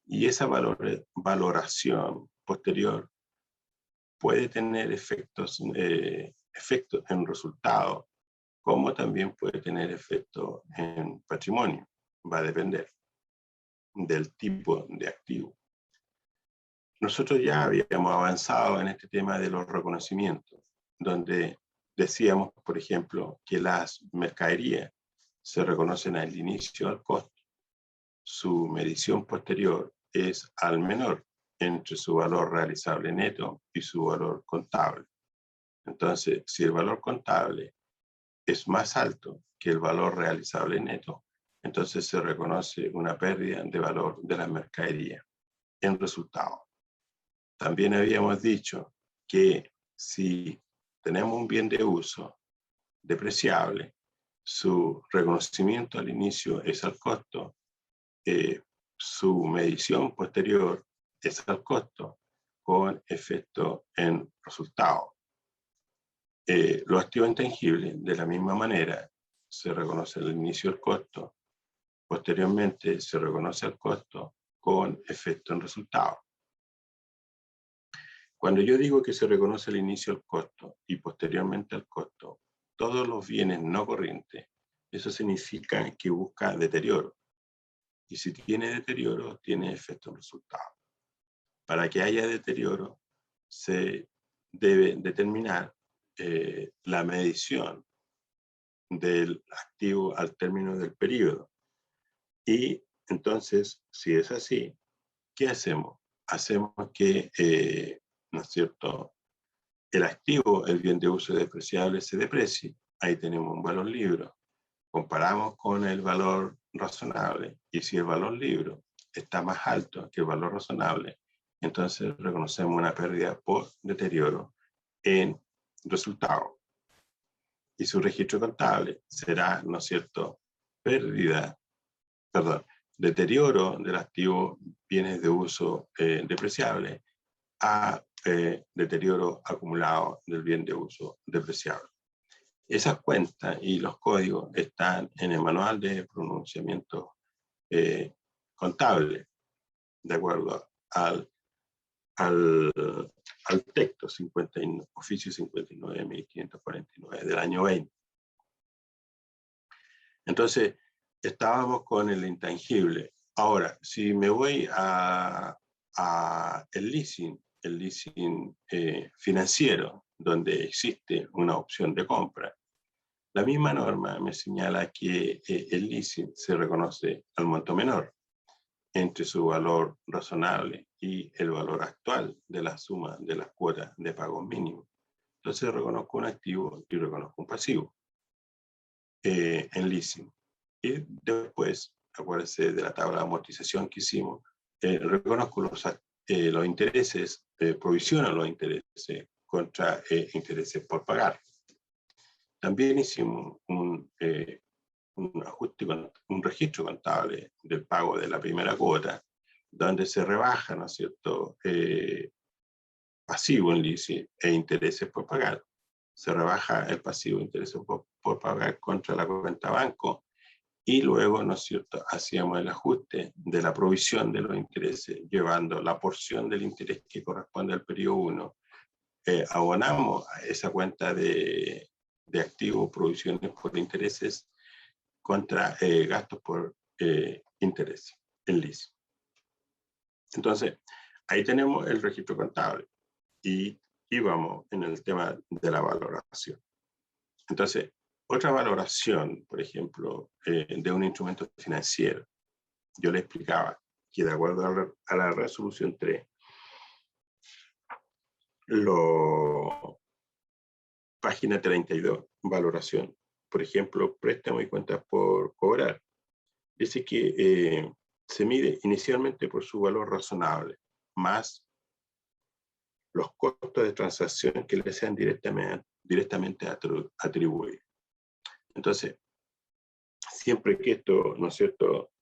Y esa valoración posterior puede tener efectos en resultados, como también puede tener efectos en patrimonio. Va a depender del tipo de activo. Nosotros ya habíamos avanzado en este tema de los reconocimientos, donde decíamos, por ejemplo, que las mercaderías se reconocen al inicio al costo. Su medición posterior es al menor entre su valor realizable neto y su valor contable. Entonces, si el valor contable es más alto que el valor realizable neto, entonces se reconoce una pérdida de valor de la mercadería en resultado. También habíamos dicho que si tenemos un bien de uso depreciable, su reconocimiento al inicio es al costo, su medición posterior es al costo, con efecto en resultado. Los activos intangibles, de la misma manera, se reconoce al inicio el costo, posteriormente se reconoce el costo con efecto en resultado. Cuando yo digo que se reconoce al inicio el costo y posteriormente el costo, todos los bienes no corrientes, eso significa que busca deterioro. Y si tiene deterioro, tiene efecto en resultado. Para que haya deterioro, se debe determinar la medición del activo al término del periodo. Y entonces, si es así, ¿qué hacemos? Hacemos que, ¿no es cierto?, el activo, el bien de uso depreciable, se deprecie. Ahí tenemos un valor libre. Comparamos con el valor razonable y si el valor libre está más alto que el valor razonable, entonces reconocemos una pérdida por deterioro en resultado. Y su registro contable será, ¿no es cierto?, deterioro del activo bienes de uso depreciable a deterioro acumulado del bien de uso depreciable. Esas cuentas y los códigos están en el manual de pronunciamiento contable, de acuerdo al texto oficio 59.549 del año 20. Entonces, estábamos con el intangible. Ahora, si me voy a el leasing financiero, donde existe una opción de compra, la misma norma me señala que el leasing se reconoce al monto menor entre su valor razonable y el valor actual de la suma de las cuotas de pago mínimo. Entonces reconozco un activo y reconozco un pasivo en leasing. Y después, acuérdense de la tabla de amortización que hicimos, reconozco los intereses, provisiono los intereses contra intereses por pagar. También hicimos un ajuste, un registro contable del pago de la primera cuota, donde se rebaja, ¿no es cierto?, pasivo en leasing e intereses por pagar. Se rebaja el pasivo de intereses por pagar contra la cuenta banco, y luego, ¿no es cierto?, hacíamos el ajuste de la provisión de los intereses, llevando la porción del interés que corresponde al periodo 1, abonamos a esa cuenta de activos, provisiones por intereses, contra gastos por intereses, en leasing. Entonces, ahí tenemos el registro contable y vamos en el tema de la valoración. Entonces, otra valoración, por ejemplo, de un instrumento financiero, yo le explicaba que de acuerdo a la resolución 3, página 32, valoración, por ejemplo, préstamo y cuentas por cobrar, dice que se mide inicialmente por su valor razonable, más los costos de transacción que le sean directamente atribuidos. Entonces, siempre que esto, ¿no es cierto?,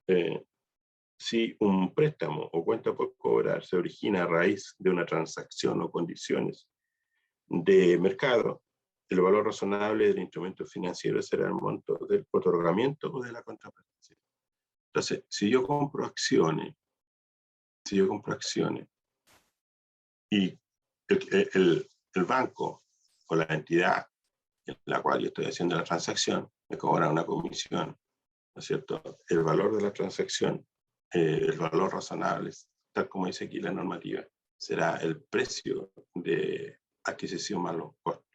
si un préstamo o cuenta por cobrar se origina a raíz de una transacción o condiciones de mercado, el valor razonable del instrumento financiero será el monto del otorgamiento o de la contraprestación. Entonces, si yo compro acciones y el banco o la entidad en la cual yo estoy haciendo la transacción me cobra una comisión, ¿no es cierto?, el valor de la transacción, el valor razonable, tal como dice aquí la normativa, será el precio de adquisición más los costos.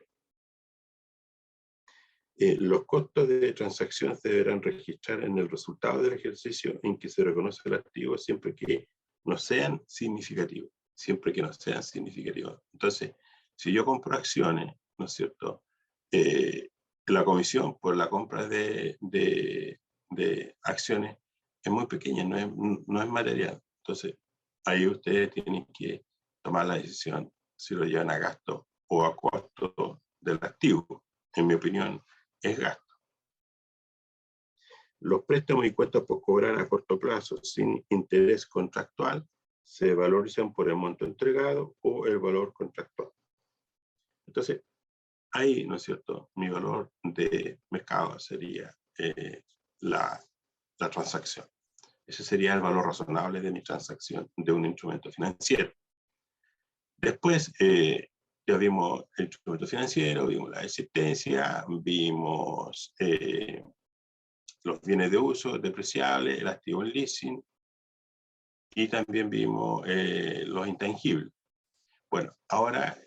Los costos de transacción se deberán registrar en el resultado del ejercicio en que se reconoce el activo siempre que no sean significativos. Entonces, si yo compro acciones, ¿no es cierto?, la comisión por la compra de acciones es muy pequeña, no es material. Entonces, ahí ustedes tienen que tomar la decisión si lo llevan a gasto o a costo del activo. En mi opinión, es gasto. Los préstamos y cuentas por cobrar a corto plazo sin interés contractual se valorizan por el monto entregado o el valor contractual. Entonces, ahí, ¿no es cierto?, mi valor de mercado sería la transacción. Ese sería el valor razonable de mi transacción de un instrumento financiero. Después, ya vimos el instrumento financiero, vimos la existencia, vimos los bienes de uso depreciables, el activo en leasing, y también vimos los intangibles. Bueno, ahora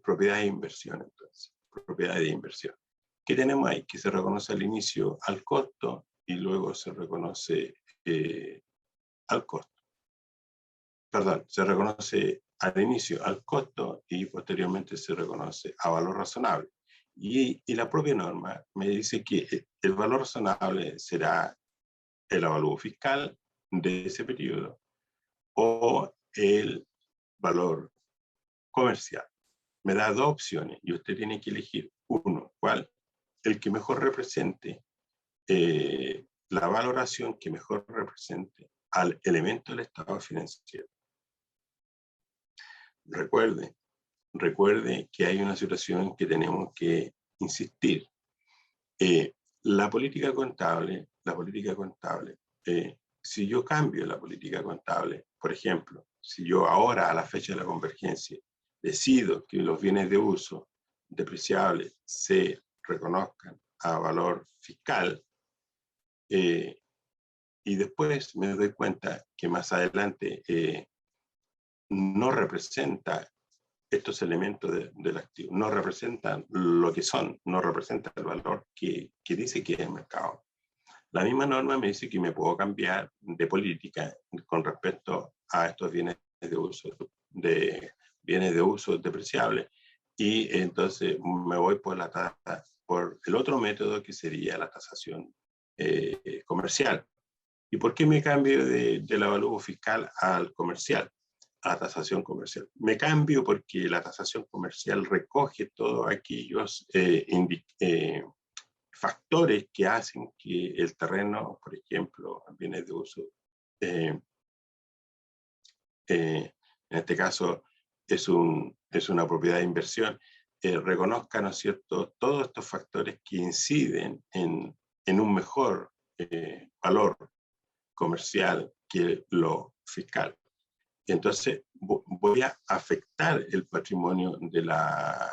propiedad de inversión, entonces. Propiedad de inversión. ¿Qué tenemos ahí? Que se reconoce al inicio al costo y luego se reconoce al costo. Perdón, se reconoce al inicio al costo y posteriormente se reconoce a valor razonable. Y la propia norma me dice que el valor razonable será el avalúo fiscal de ese periodo o el valor comercial. Me da dos opciones y usted tiene que elegir uno, ¿cuál? El que mejor represente la valoración que mejor represente al elemento del estado financiero. Recuerde que hay una situación que tenemos que insistir. La política contable, si yo cambio la política contable, por ejemplo, si yo ahora a la fecha de la convergencia decido que los bienes de uso depreciables se reconozcan a valor fiscal, y después me doy cuenta que más adelante no representa estos elementos del activo, no representan lo que son, no representan el valor que dice que es el mercado. La misma norma me dice que me puedo cambiar de política con respecto a estos bienes de uso depreciables, y entonces me voy por el otro método, que sería la tasación comercial. ¿Y por qué me cambio del avalúo fiscal al comercial, a la tasación comercial? Me cambio porque la tasación comercial recoge todos aquellos factores que hacen que el terreno, por ejemplo, bienes de uso, en este caso es una propiedad de inversión, reconozca, ¿no es cierto?, todos estos factores que inciden en un mejor valor comercial que lo fiscal. Entonces voy a afectar el patrimonio de la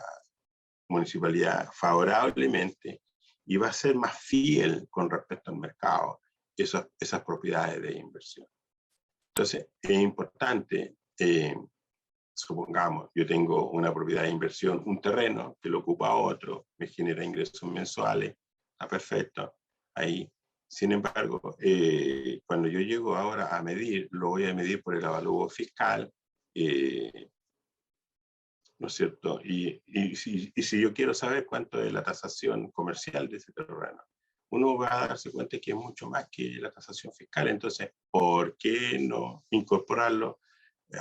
municipalidad favorablemente, y va a ser más fiel con respecto al mercado esas propiedades de inversión. Entonces es importante, supongamos, yo tengo una propiedad de inversión, un terreno que lo ocupa otro, me genera ingresos mensuales, está perfecto, ahí. Sin embargo, cuando yo llego ahora a medir, lo voy a medir por el avalúo fiscal, ¿no es cierto? Y si yo quiero saber cuánto es la tasación comercial de ese terreno, uno va a darse cuenta que es mucho más que la tasación fiscal. Entonces, ¿por qué no incorporarlo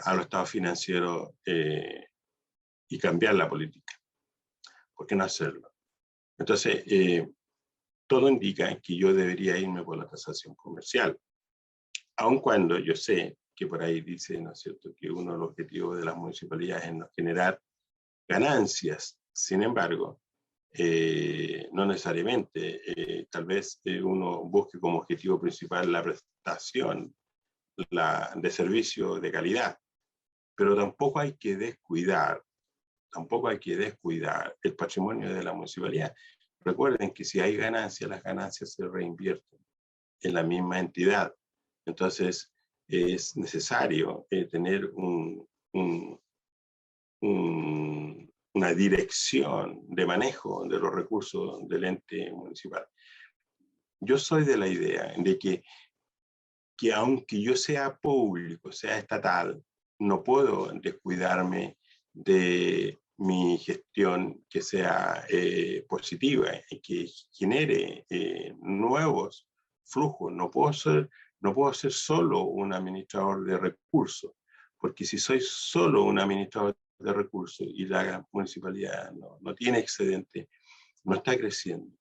a los estados financieros y cambiar la política? ¿Por qué no hacerlo? Entonces, todo indica que yo debería irme por la tasación comercial, aun cuando yo sé que por ahí dice, ¿no es cierto?, que uno de los objetivos de las municipalidades es no generar ganancias. Sin embargo, no necesariamente, tal vez uno busque como objetivo principal la prestación de servicio de calidad, pero tampoco hay que descuidar el patrimonio de la municipalidad. Recuerden que si hay ganancias, las ganancias se reinvierten en la misma entidad. Entonces, es necesario tener una dirección de manejo de los recursos del ente municipal. Yo soy de la idea de que aunque yo sea público, sea estatal, no puedo descuidarme de mi gestión que sea positiva y que genere nuevos flujos. No puedo ser solo un administrador de recursos, porque si soy solo un administrador de recursos y la municipalidad no tiene excedente, no está creciendo,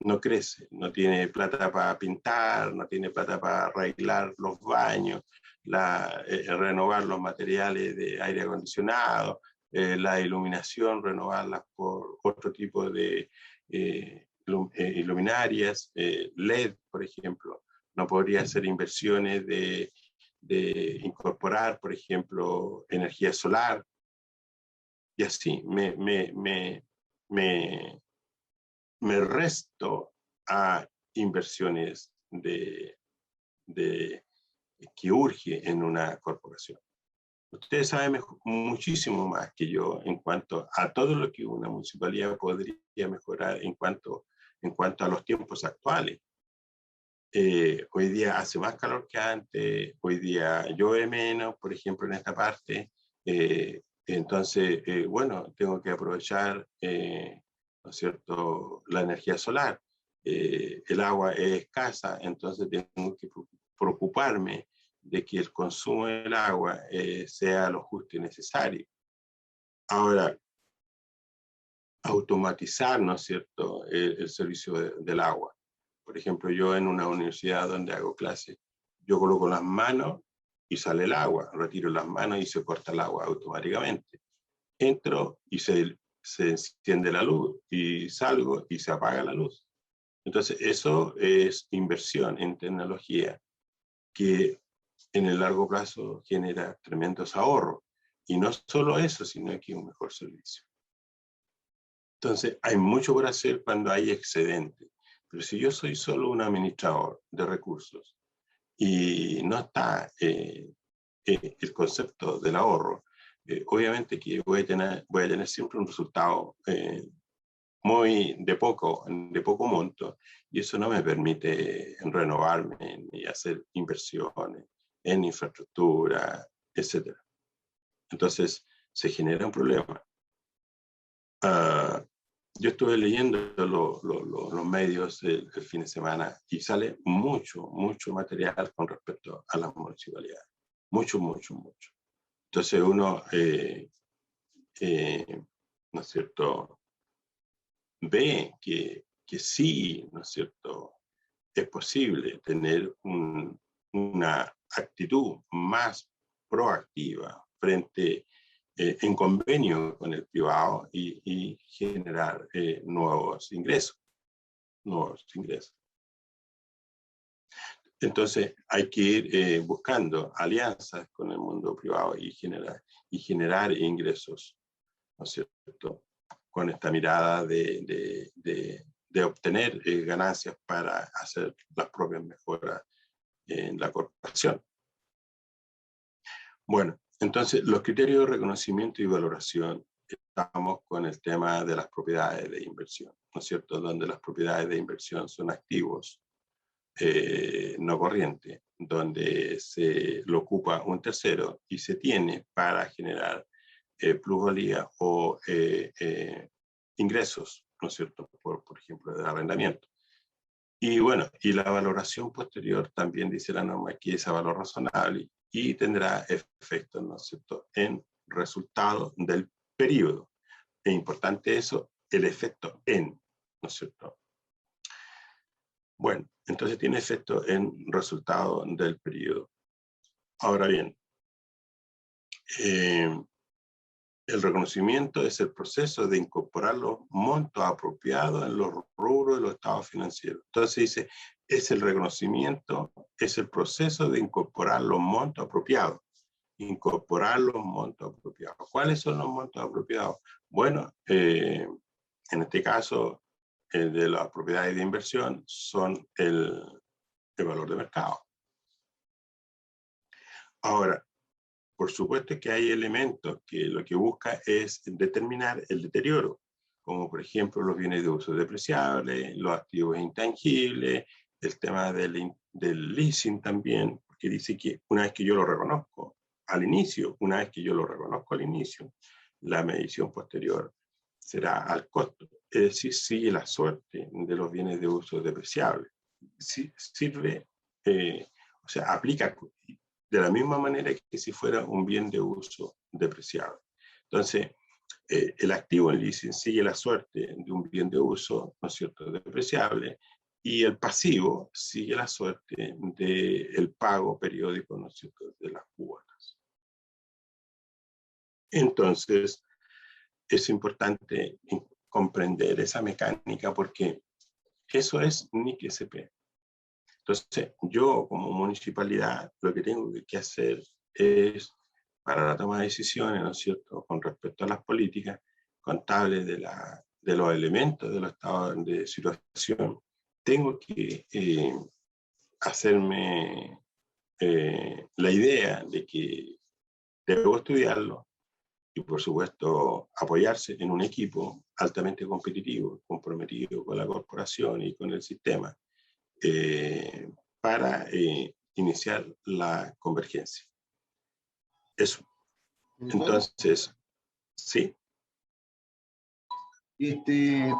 no crece, no tiene plata para pintar, no tiene plata para arreglar los baños, renovar los materiales de aire acondicionado, la iluminación, renovarlas por otro tipo de luminarias, LED, por ejemplo. No podría hacer inversiones de incorporar, por ejemplo, energía solar, y así me resto a inversiones que urge en una corporación. Ustedes saben muchísimo más que yo en cuanto a todo lo que una municipalidad podría mejorar en cuanto a los tiempos actuales. Hoy día hace más calor que antes, hoy día llueve menos, por ejemplo, en esta parte. Entonces, bueno, tengo que aprovechar, ¿no es cierto?, la energía solar. El agua es escasa, entonces tengo que preocuparme de que el consumo del agua sea lo justo y necesario. Ahora, automatizar, ¿no es cierto?, el servicio del agua. Por ejemplo, yo en una universidad donde hago clases, yo coloco las manos y sale el agua, retiro las manos y se corta el agua automáticamente. Entro y se enciende la luz, y salgo y se apaga la luz. Entonces, eso es inversión en tecnología que en el largo plazo genera tremendos ahorros. Y no solo eso, sino que un mejor servicio. Entonces, hay mucho por hacer cuando hay excedente. Pero si yo soy solo un administrador de recursos y no está el concepto del ahorro, obviamente que voy a tener siempre un resultado muy de poco monto, y eso no me permite renovarme ni hacer inversiones en infraestructura, etc. Entonces, se genera un problema. Yo estuve leyendo los medios el fin de semana y sale mucho material con respecto a las municipalidades. Mucho. Entonces uno, ¿no es cierto?, ve que sí, ¿no es cierto?, es posible tener una actitud más proactiva frente en convenio con el privado y generar nuevos ingresos. Entonces hay que ir buscando alianzas con el mundo privado y generar ingresos, ¿no es cierto?, con esta mirada de obtener ganancias para hacer las propias mejoras en la corporación. Bueno, entonces los criterios de reconocimiento y valoración, estamos con el tema de las propiedades de inversión, ¿no es cierto?, donde las propiedades de inversión son activos no corrientes, donde se lo ocupa un tercero y se tiene para generar plusvalía o ingresos, ¿no es cierto?, por ejemplo, de arrendamiento. Y bueno, y la valoración posterior también dice la norma que es a valor razonable y tendrá efectos, ¿no es cierto?, en resultado del periodo. Es importante eso, el efecto en, ¿no es cierto? Bueno, entonces tiene efecto en resultado del periodo. Ahora bien, el reconocimiento es el proceso de incorporar los montos apropiados en los rubros de los estados financieros. Entonces dice, es el reconocimiento, es el proceso de incorporar los montos apropiados. Incorporar los montos apropiados. ¿Cuáles son los montos apropiados? Bueno, en este caso, de las propiedades de inversión son el valor de mercado. Ahora, por supuesto que hay elementos que lo que busca es determinar el deterioro, como por ejemplo los bienes de uso depreciable, los activos intangibles, el tema del leasing también, porque dice que una vez que yo lo reconozco al inicio, la medición posterior será al costo, es decir, sigue la suerte de los bienes de uso depreciable. Sirve, o sea, aplica de la misma manera que si fuera un bien de uso depreciable. Entonces, el activo en leasing sigue la suerte de un bien de uso, ¿no es cierto?, depreciable, y el pasivo sigue la suerte del pago periódico, ¿no es cierto?, de las cuotas. Entonces, es importante comprender esa mecánica porque eso es NIC SP. Entonces, yo como municipalidad lo que tengo que hacer es, para la toma de decisiones, ¿no es cierto?, con respecto a las políticas contables de los elementos de los estados de situación, tengo que hacerme la idea de que debo estudiarlo y, por supuesto, apoyarse en un equipo altamente competitivo, comprometido con la corporación y con el sistema, para iniciar la convergencia. Eso. Entonces, sí. Mire,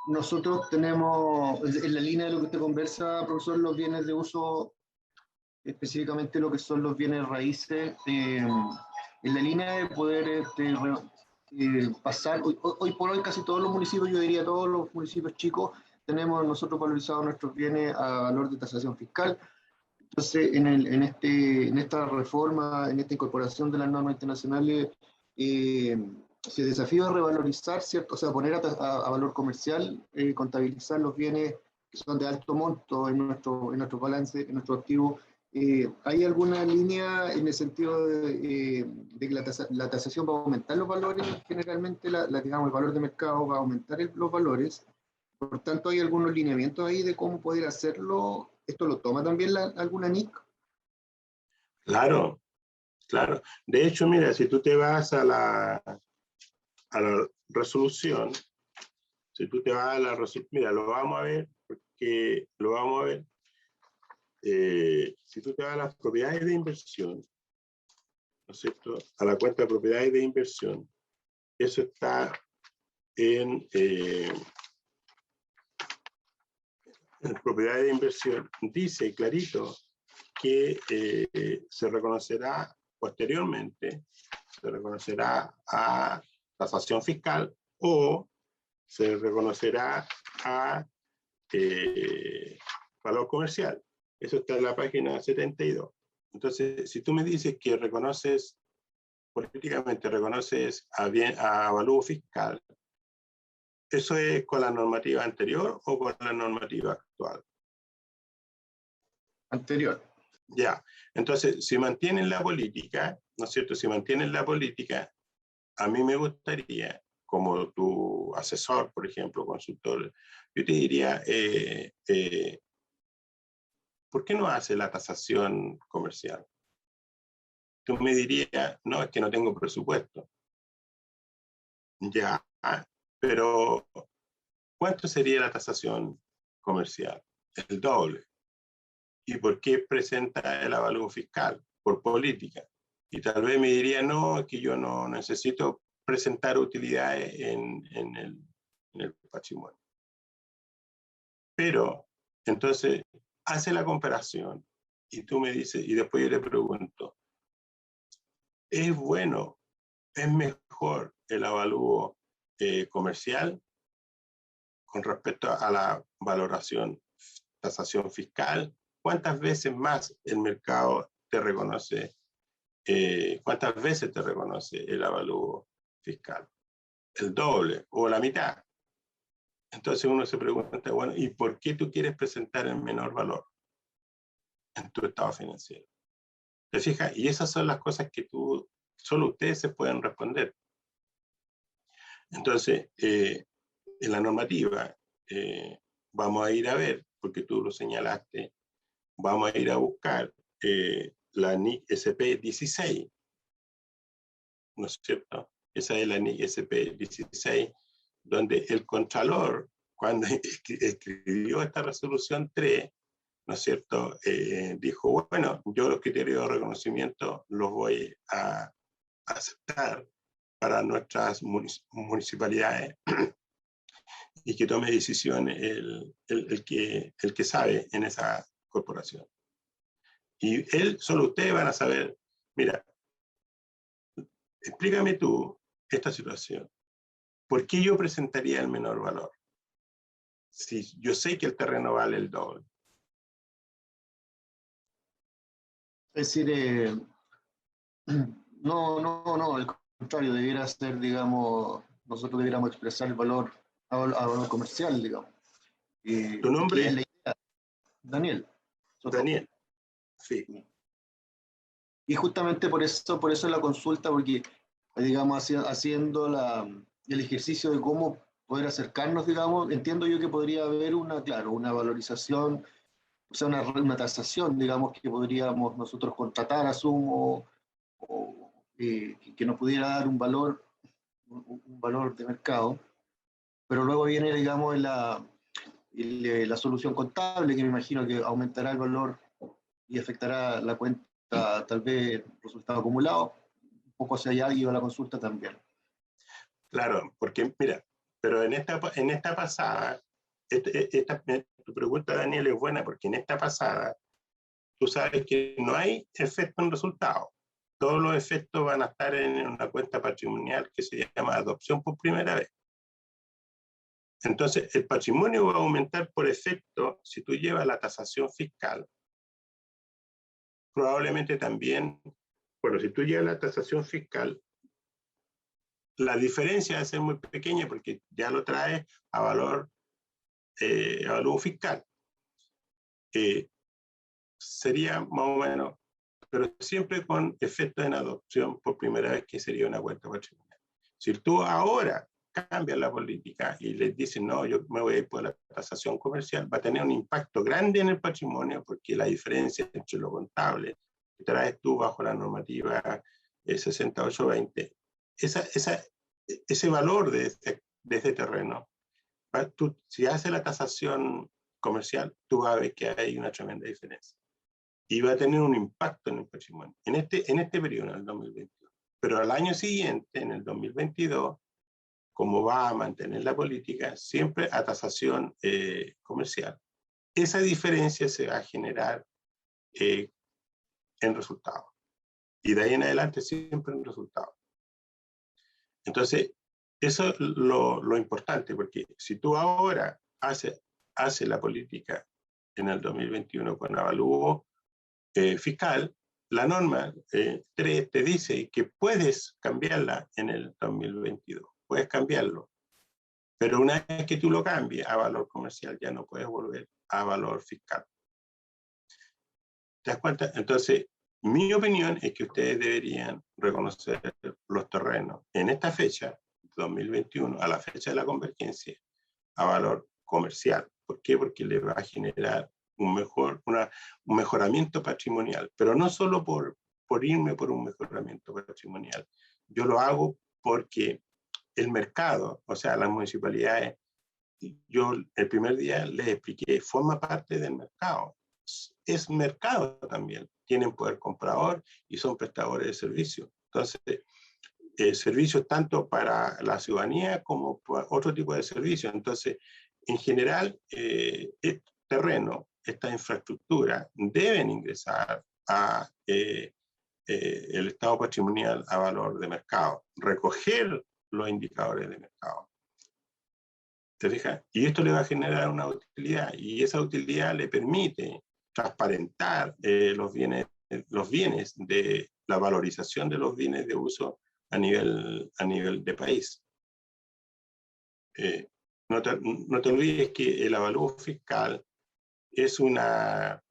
nosotros tenemos, en la línea de lo que usted conversa, profesor, los bienes de uso, específicamente lo que son los bienes raíces, en la línea de poder pasar, hoy por hoy casi todos los municipios, yo diría todos los municipios chicos, tenemos nosotros valorizados nuestros bienes a valor de tasación fiscal. Entonces, en esta reforma, en esta incorporación de las normas internacionales, Si el desafío es revalorizar, ¿cierto? O sea, poner a valor comercial, contabilizar los bienes que son de alto monto en nuestro balance, en nuestro activo. ¿Hay alguna línea en el sentido de que la tasación va a aumentar los valores? Generalmente, digamos, el valor de mercado va a aumentar los valores. Por tanto, ¿hay algunos lineamientos ahí de cómo poder hacerlo? ¿Esto lo toma también alguna NIC? Claro, claro. De hecho, mira, si tú te vas a la resolución, si tú te vas a la resolución, mira, lo vamos a ver, porque lo vamos a ver. Si tú te vas a las propiedades de inversión, ¿no es cierto? A la cuenta de propiedades de inversión, eso está en propiedades de inversión, dice clarito que se reconocerá posteriormente, se reconocerá a tasación fiscal o se reconocerá a valor comercial. Eso está en la página 72. Entonces, si tú me dices que reconoces, políticamente reconoces a avalúo fiscal, ¿eso es con la normativa anterior o con la normativa actual? Anterior. Ya, entonces, si mantienen la política, ¿no es cierto? Si mantienen la política, a mí me gustaría, como tu asesor, por ejemplo, consultor, yo te diría, ¿por qué no hace la tasación comercial? Tú me dirías, no, es que no tengo presupuesto. Ya, pero ¿cuánto sería la tasación comercial? El doble. ¿Y por qué presenta el avalúo fiscal? Por política. Y tal vez me diría, no, es que yo no necesito presentar utilidades en el patrimonio. Pero, entonces, hace la comparación y tú me dices, y después yo le pregunto, ¿es bueno, es mejor el avalúo comercial con respecto a la valoración, tasación fiscal? ¿Cuántas veces más el mercado te reconoce, cuántas veces te reconoce el avalúo fiscal? ¿El doble o la mitad? Entonces uno se pregunta, bueno, ¿y por qué tú quieres presentar el menor valor en tu estado financiero? ¿Te fijas? Y esas son las cosas que solo ustedes se pueden responder. Entonces, en la normativa, vamos a ir a ver, porque tú lo señalaste, vamos a ir a buscar la NIC SP16, ¿no es cierto? Esa es la NIC SP16, donde el Contralor, cuando escribió esta resolución 3, ¿no es cierto? Dijo, bueno, yo los criterios de reconocimiento los voy a aceptar para nuestras municipalidades y que tome decisión el que sabe en esa corporación. Y solo ustedes van a saber, mira, explícame tú esta situación. ¿Por qué yo presentaría el menor valor? Si yo sé que el terreno vale el doble. Es decir, no, al contrario, debiera ser, digamos, nosotros debiéramos expresar el valor a valor comercial, digamos. ¿Tu Que es nombre? la idea, Daniel Soto. Daniel. Sí. Y justamente por eso la consulta, porque, digamos, haciendo el ejercicio de cómo poder acercarnos, digamos, entiendo yo que podría haber claro, una valorización, o sea, una tasación, digamos, que podríamos nosotros contratar, asumo, o que nos pudiera dar un valor de mercado, pero luego viene, digamos, la solución contable, que me imagino que aumentará el valor y afectará la cuenta, tal vez resultado acumulado, un poco se haya ido a la consulta también. Claro, porque mira, pero en esta pasada, tu pregunta, Daniel, es buena porque en esta pasada, tú sabes que no hay efecto en resultado. Todos los efectos van a estar en una cuenta patrimonial que se llama adopción por primera vez. Entonces, el patrimonio va a aumentar por efecto si tú llevas la tasación fiscal. Probablemente también, bueno, si tú llevas la tasación fiscal, la diferencia va a ser muy pequeña porque ya lo trae a valor fiscal. Sería más o menos, pero siempre con efectos en adopción por primera vez, que sería una cuenta patrimonial. Si tú ahora cambias la política y les dices, no, yo me voy a ir por la tasación comercial, va a tener un impacto grande en el patrimonio, porque la diferencia entre lo contable que traes tú bajo la normativa 6820, ese valor de este terreno, si haces la tasación comercial, tú vas a ver que hay una tremenda diferencia. Y va a tener un impacto en el patrimonio, en este periodo, en el 2021. Pero al año siguiente, en el 2022, como va a mantener la política, siempre a tasación comercial, esa diferencia se va a generar en resultados. Y de ahí en adelante siempre en resultados. Entonces, eso es lo importante, porque si tú ahora haces la política en el 2021 con avalúo fiscal, la norma 3 te dice que puedes cambiarla en el 2022, puedes cambiarlo, pero una vez que tú lo cambies a valor comercial ya no puedes volver a valor fiscal. ¿Te das cuenta? Entonces, mi opinión es que ustedes deberían reconocer los terrenos en esta fecha, 2021, a la fecha de la convergencia, a valor comercial. ¿Por qué? Porque le va a generar un mejoramiento patrimonial, pero no solo por irme por un mejoramiento patrimonial. Yo lo hago porque el mercado, o sea, las municipalidades, yo el primer día les expliqué, forma parte del mercado. Es mercado también. Tienen poder comprador y son prestadores de servicios. Entonces, servicios tanto para la ciudadanía como para otro tipo de servicios. Entonces, en general, este terreno, esta infraestructura, deben ingresar a el estado patrimonial a valor de mercado, recoger los indicadores de mercado. ¿Te fijas? Y esto le va a generar una utilidad, y esa utilidad le permite transparentar los bienes de la valorización de los bienes de uso a nivel de país. No te olvides que el avalúo fiscal es una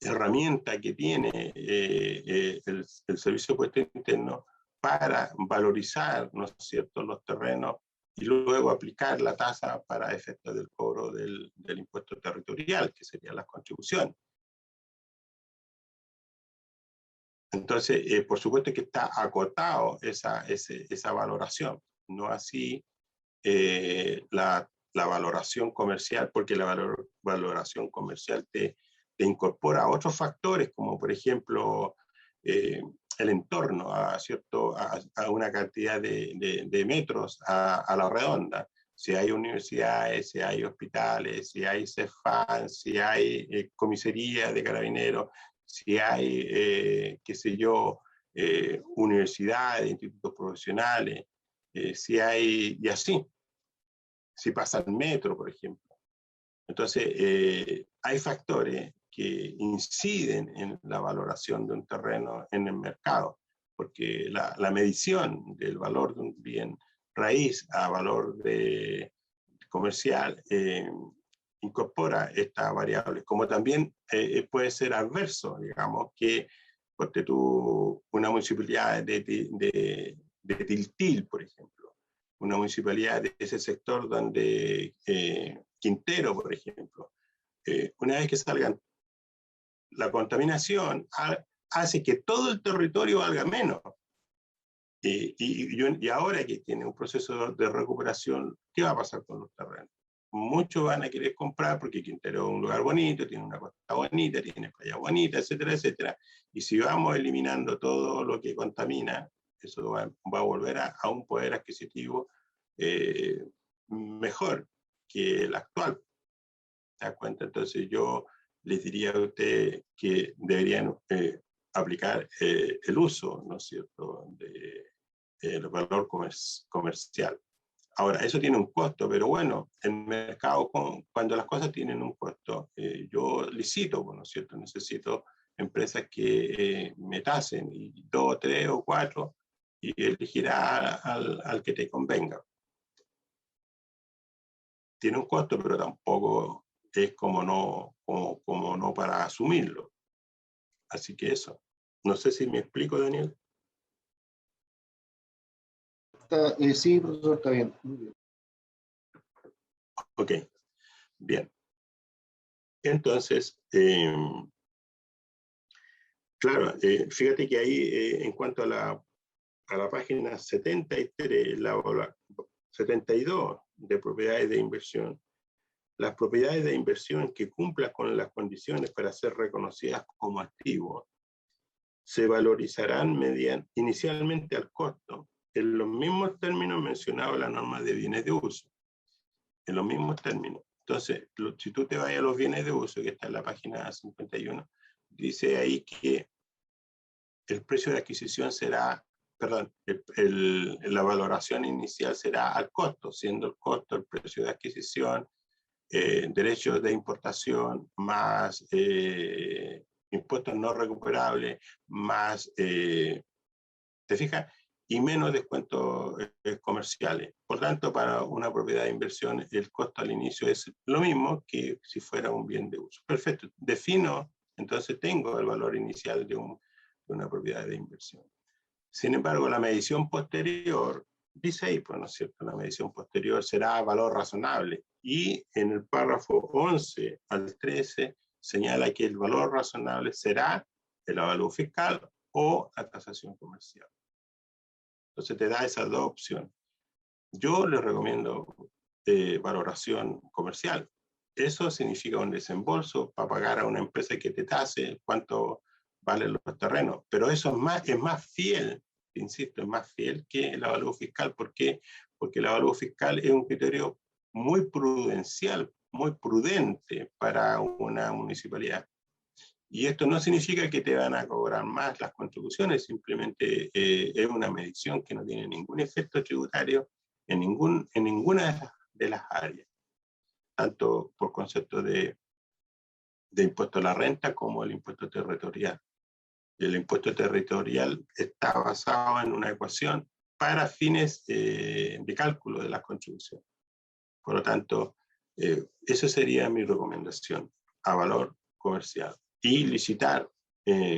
herramienta que tiene el Servicio de Puesto Interno para valorizar, ¿no es cierto?, los terrenos y luego aplicar la tasa para efectos del cobro del impuesto territorial, que serían las contribuciones. Entonces, por supuesto que está acotado esa valoración, no así la valoración comercial, porque la valoración comercial te incorpora otros factores, como por ejemplo el entorno, ¿cierto? a una cantidad de metros a la redonda. Si hay universidades, si hay hospitales, si hay CEFAN, si hay comisaría de carabineros, si hay, qué sé yo, universidades, institutos profesionales, si hay, y así, si pasa el metro, por ejemplo. Entonces, hay factores que inciden en la valoración de un terreno en el mercado, porque la medición del valor de un bien raíz a valor comercial incorpora estas variables, como también puede ser adverso, digamos, que porque una municipalidad de Tiltil, por ejemplo, una municipalidad de ese sector donde Quintero, por ejemplo, una vez que salgan, la contaminación hace que todo el territorio valga menos. Y ahora que tiene un proceso de recuperación, ¿qué va a pasar con los terrenos? Muchos van a querer comprar porque Quintero es un lugar bonito, tiene una costa bonita, tiene playa bonita, etcétera, etcétera. Y si vamos eliminando todo lo que contamina, eso va a volver a un poder adquisitivo mejor que el actual. ¿Te das cuenta? Entonces yo les diría a ustedes que deberían aplicar el uso, ¿no es cierto?, del valor comercial. Ahora, eso tiene un costo, pero bueno, el mercado, cuando las cosas tienen un costo, yo licito, ¿no es cierto? Necesito empresas que me tasen, y 2, 3 o 4, y elegirás al que te convenga. Tiene un costo, pero tampoco es como no para asumirlo. Así que eso. No sé si me explico, Daniel. Sí, profesor, está bien. Muy bien. Ok, bien. Entonces, claro, fíjate que ahí, en cuanto a la página 73, 72 de propiedades de inversión, las propiedades de inversión que cumplan con las condiciones para ser reconocidas como activos se valorizarán inicialmente al costo, en los mismos términos mencionados en la norma de bienes de uso, en los mismos términos. Entonces, si tú te vas a los bienes de uso, que está en la página 51, dice ahí que el precio de adquisición será, perdón, la valoración inicial será al costo, siendo el costo el precio de adquisición, derechos de importación, más impuestos no recuperables, más, ¿te fijas? Y menos descuentos comerciales. Por tanto, para una propiedad de inversión, el costo al inicio es lo mismo que si fuera un bien de uso. Perfecto. Defino, entonces tengo el valor inicial de una propiedad de inversión. Sin embargo, la medición posterior, dice ahí, pues, ¿no es cierto? La medición posterior será valor razonable. Y en el párrafo 11 al 13 señala que el valor razonable será el avalúo fiscal o la tasación comercial. Entonces te da esas dos opciones. Yo les recomiendo valoración comercial. Eso significa un desembolso para pagar a una empresa que te tase cuánto valen los terrenos. Pero eso es más fiel, insisto, es más fiel que el avalúo fiscal. ¿Por qué? Porque el avalúo fiscal es un criterio muy prudencial, muy prudente para una municipalidad. Y esto no significa que te van a cobrar más las contribuciones, simplemente es una medición que no tiene ningún efecto tributario en ninguna de las áreas, tanto por concepto de impuesto a la renta como el impuesto territorial. El impuesto territorial está basado en una ecuación para fines de cálculo de las contribuciones. Por lo tanto, esa sería mi recomendación a valor comercial. Y licitar,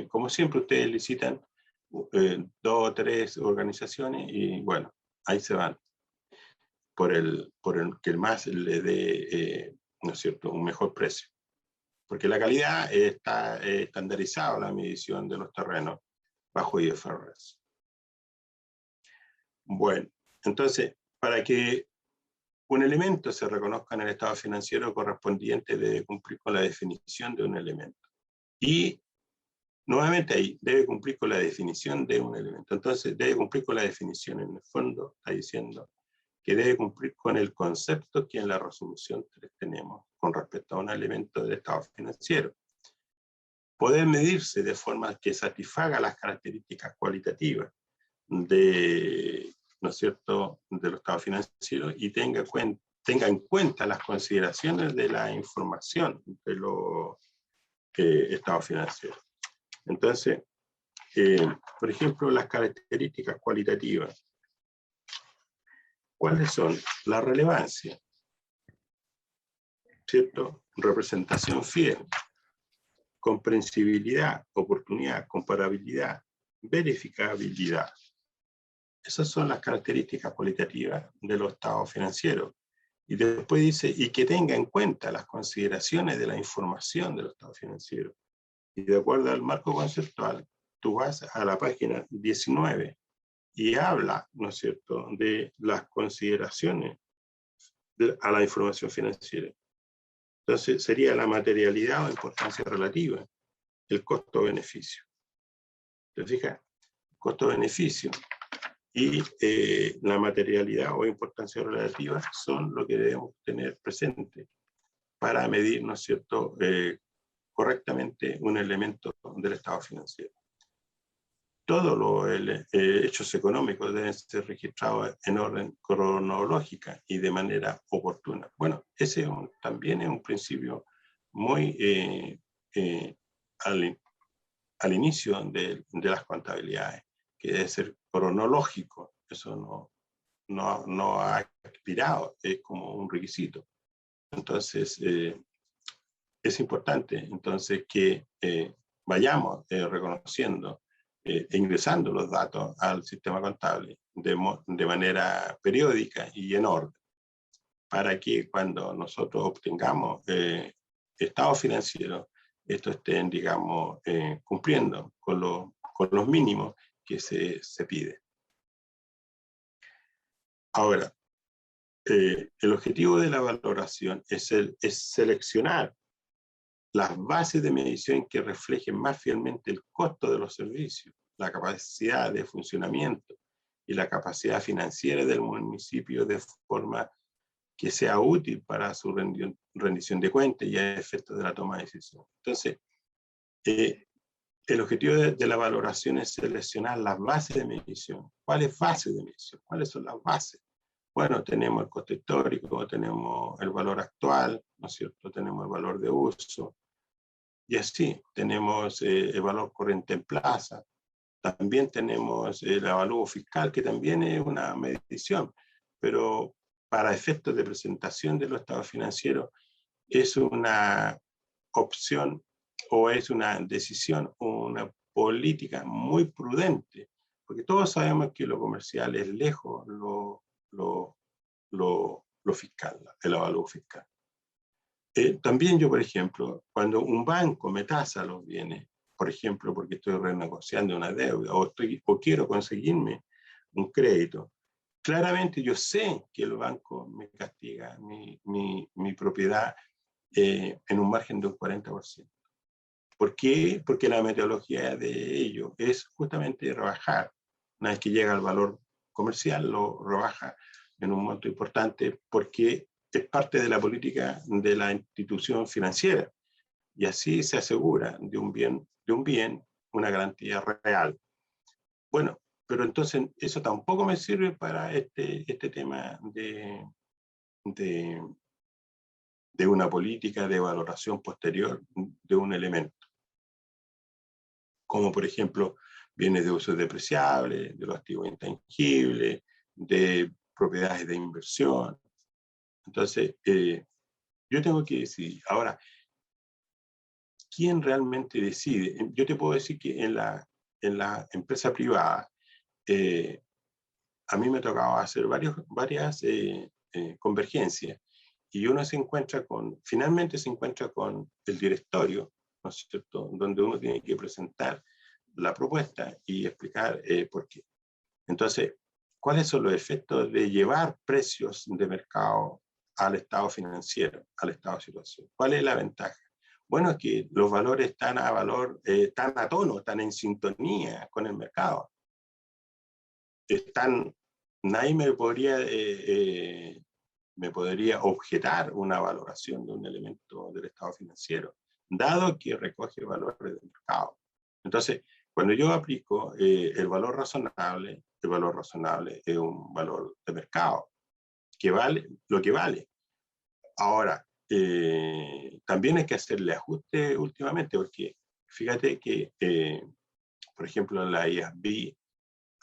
como siempre ustedes licitan 2 o 3 organizaciones y bueno, ahí se van por el que el más le dé, ¿no es cierto?, un mejor precio. Porque la calidad está estandarizada, la medición de los terrenos bajo IFRS. Bueno, entonces, para que un elemento se reconozca en el estado financiero correspondiente, debe cumplir con la definición de un elemento. Y nuevamente ahí, debe cumplir con la definición de un elemento. Entonces, debe cumplir con la definición. En el fondo, está diciendo que debe cumplir con el concepto que en la resolución 3 tenemos con respecto a un elemento del estado financiero. Poder medirse de forma que satisfaga las características cualitativas de, ¿no es cierto?, del estado financiero y tenga en cuenta las consideraciones de la información de los estados financieros. Entonces, por ejemplo, las características cualitativas. ¿Cuáles son? La relevancia, ¿cierto? Representación fiel, comprensibilidad, oportunidad, comparabilidad, verificabilidad. Esas son las características cualitativas de los estados financieros. Y después dice, y que tenga en cuenta las consideraciones de la información de los estados financieros. Y de acuerdo al marco conceptual, tú vas a la página 19 y habla, ¿no es cierto?, de las consideraciones a la información financiera. Entonces, sería la materialidad o importancia relativa, el costo-beneficio. ¿Te fijas? Costo-beneficio y la materialidad o importancia relativa son lo que debemos tener presente para medir, ¿no es cierto?, correctamente un elemento del estado financiero. Todos los hechos económicos deben ser registrados en orden cronológica y de manera oportuna. Bueno, ese también es un principio muy al inicio de las contabilidades. que debe ser cronológico. Eso no ha expirado, es como un requisito. Entonces, es importante entonces que vayamos reconociendo e ingresando los datos al sistema contable de manera periódica y en orden, para que cuando nosotros obtengamos estados financieros, estos estén, digamos, cumpliendo con los mínimos que se pide. Ahora, el objetivo de la valoración es seleccionar las bases de medición que reflejen más fielmente el costo de los servicios, la capacidad de funcionamiento y la capacidad financiera del municipio de forma que sea útil para su rendición de cuentas y a efectos de la toma de decisión. Entonces, el objetivo de la valoración es seleccionar las bases de medición. ¿Cuáles bases de medición? ¿Cuáles son las bases? Bueno, tenemos el costo histórico, tenemos el valor actual, ¿no es cierto? Tenemos el valor de uso, y así tenemos el valor corriente en plaza. También tenemos el avalúo fiscal, que también es una medición, pero para efectos de presentación de los estados financieros es una opción o es una decisión o una política muy prudente, porque todos sabemos que lo comercial es lejos lo fiscal, el avalúo fiscal. También yo, por ejemplo, cuando un banco me tasa los bienes, por ejemplo, porque estoy renegociando una deuda o quiero conseguirme un crédito, claramente yo sé que el banco me castiga mi propiedad en un margen de un 40%. ¿Por qué? Porque la metodología de ello es justamente rebajar. Una vez que llega al valor comercial, lo rebaja en un monto importante porque es parte de la política de la institución financiera. Y así se asegura de un bien una garantía real. Bueno, pero entonces eso tampoco me sirve para este tema de una política de valoración posterior de un elemento, como por ejemplo bienes de uso depreciable, de los activos intangibles, de propiedades de inversión. Entonces, yo tengo que decidir. Ahora, ¿quién realmente decide? Yo te puedo decir que en la empresa privada, a mí me tocaba hacer varias convergencias, y uno finalmente se encuentra con el directorio, ¿no es cierto?, donde uno tiene que presentar la propuesta y explicar por qué. Entonces, ¿cuáles son los efectos de llevar precios de mercado al estado financiero, al estado de situación? ¿Cuál es la ventaja? Bueno, es que los valores están a tono, están en sintonía con el mercado. Nadie me podría objetar una valoración de un elemento del estado financiero, dado que recoge valores del mercado. Entonces, cuando yo aplico el valor razonable es un valor de mercado, que vale lo que vale. Ahora, también hay que hacerle ajuste últimamente, porque fíjate que, por ejemplo, la IASB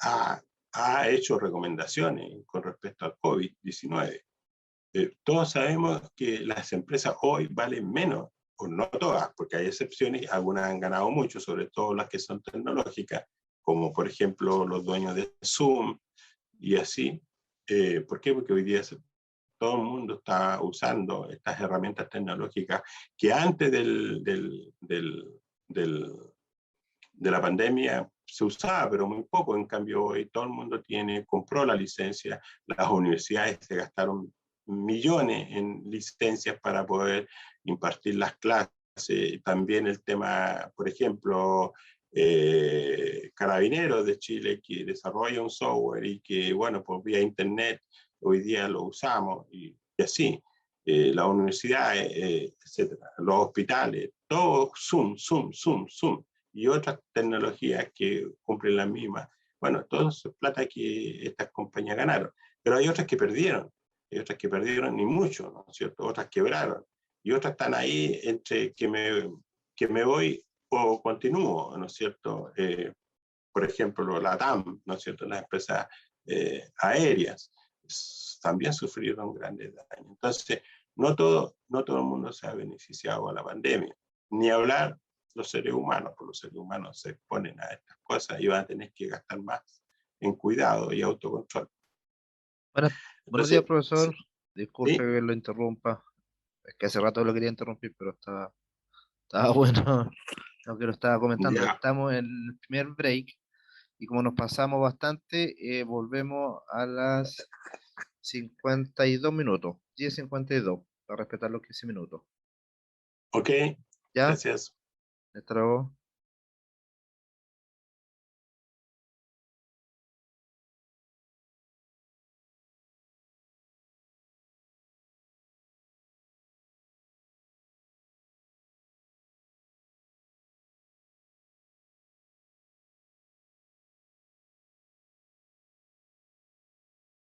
ha hecho recomendaciones con respecto al COVID-19. Todos sabemos que las empresas hoy valen menos, o no todas, porque hay excepciones, algunas han ganado mucho, sobre todo las que son tecnológicas, como por ejemplo los dueños de Zoom y así. ¿Por qué? Porque hoy día todo el mundo está usando estas herramientas tecnológicas que antes de la pandemia se usaba, pero muy poco. En cambio, hoy todo el mundo compró la licencia, las universidades se gastaron millones en licencias para poder impartir las clases. También el tema, por ejemplo, Carabineros de Chile, que desarrolla un software y que, bueno, por vía internet hoy día lo usamos, y así. Las universidades, etcétera, los hospitales, todo Zoom, y otras tecnologías que cumplen las mismas. Bueno, todo es plata que estas compañías ganaron, pero hay otras que perdieron y mucho, ¿no es cierto? Otras quebraron, y otras están ahí entre que me voy o continúo, ¿no es cierto? por ejemplo, la TAM, ¿no es cierto?, las empresas aéreas, también sufrieron grandes daños. Entonces, no todo el mundo se ha beneficiado a la pandemia, ni hablar los seres humanos, porque los seres humanos se exponen a estas cosas y van a tener que gastar más en cuidado y autocontrol. Buenos días, Entonces, profesor. Disculpe ¿sí? que lo interrumpa. Es que hace rato lo quería interrumpir, pero estaba bueno lo que lo estaba comentando. Ya. Estamos en el primer break y como nos pasamos bastante, volvemos a las 52 minutos, 10:52, para respetar los 15 minutos. Ok, ¿Ya? gracias. Hasta luego.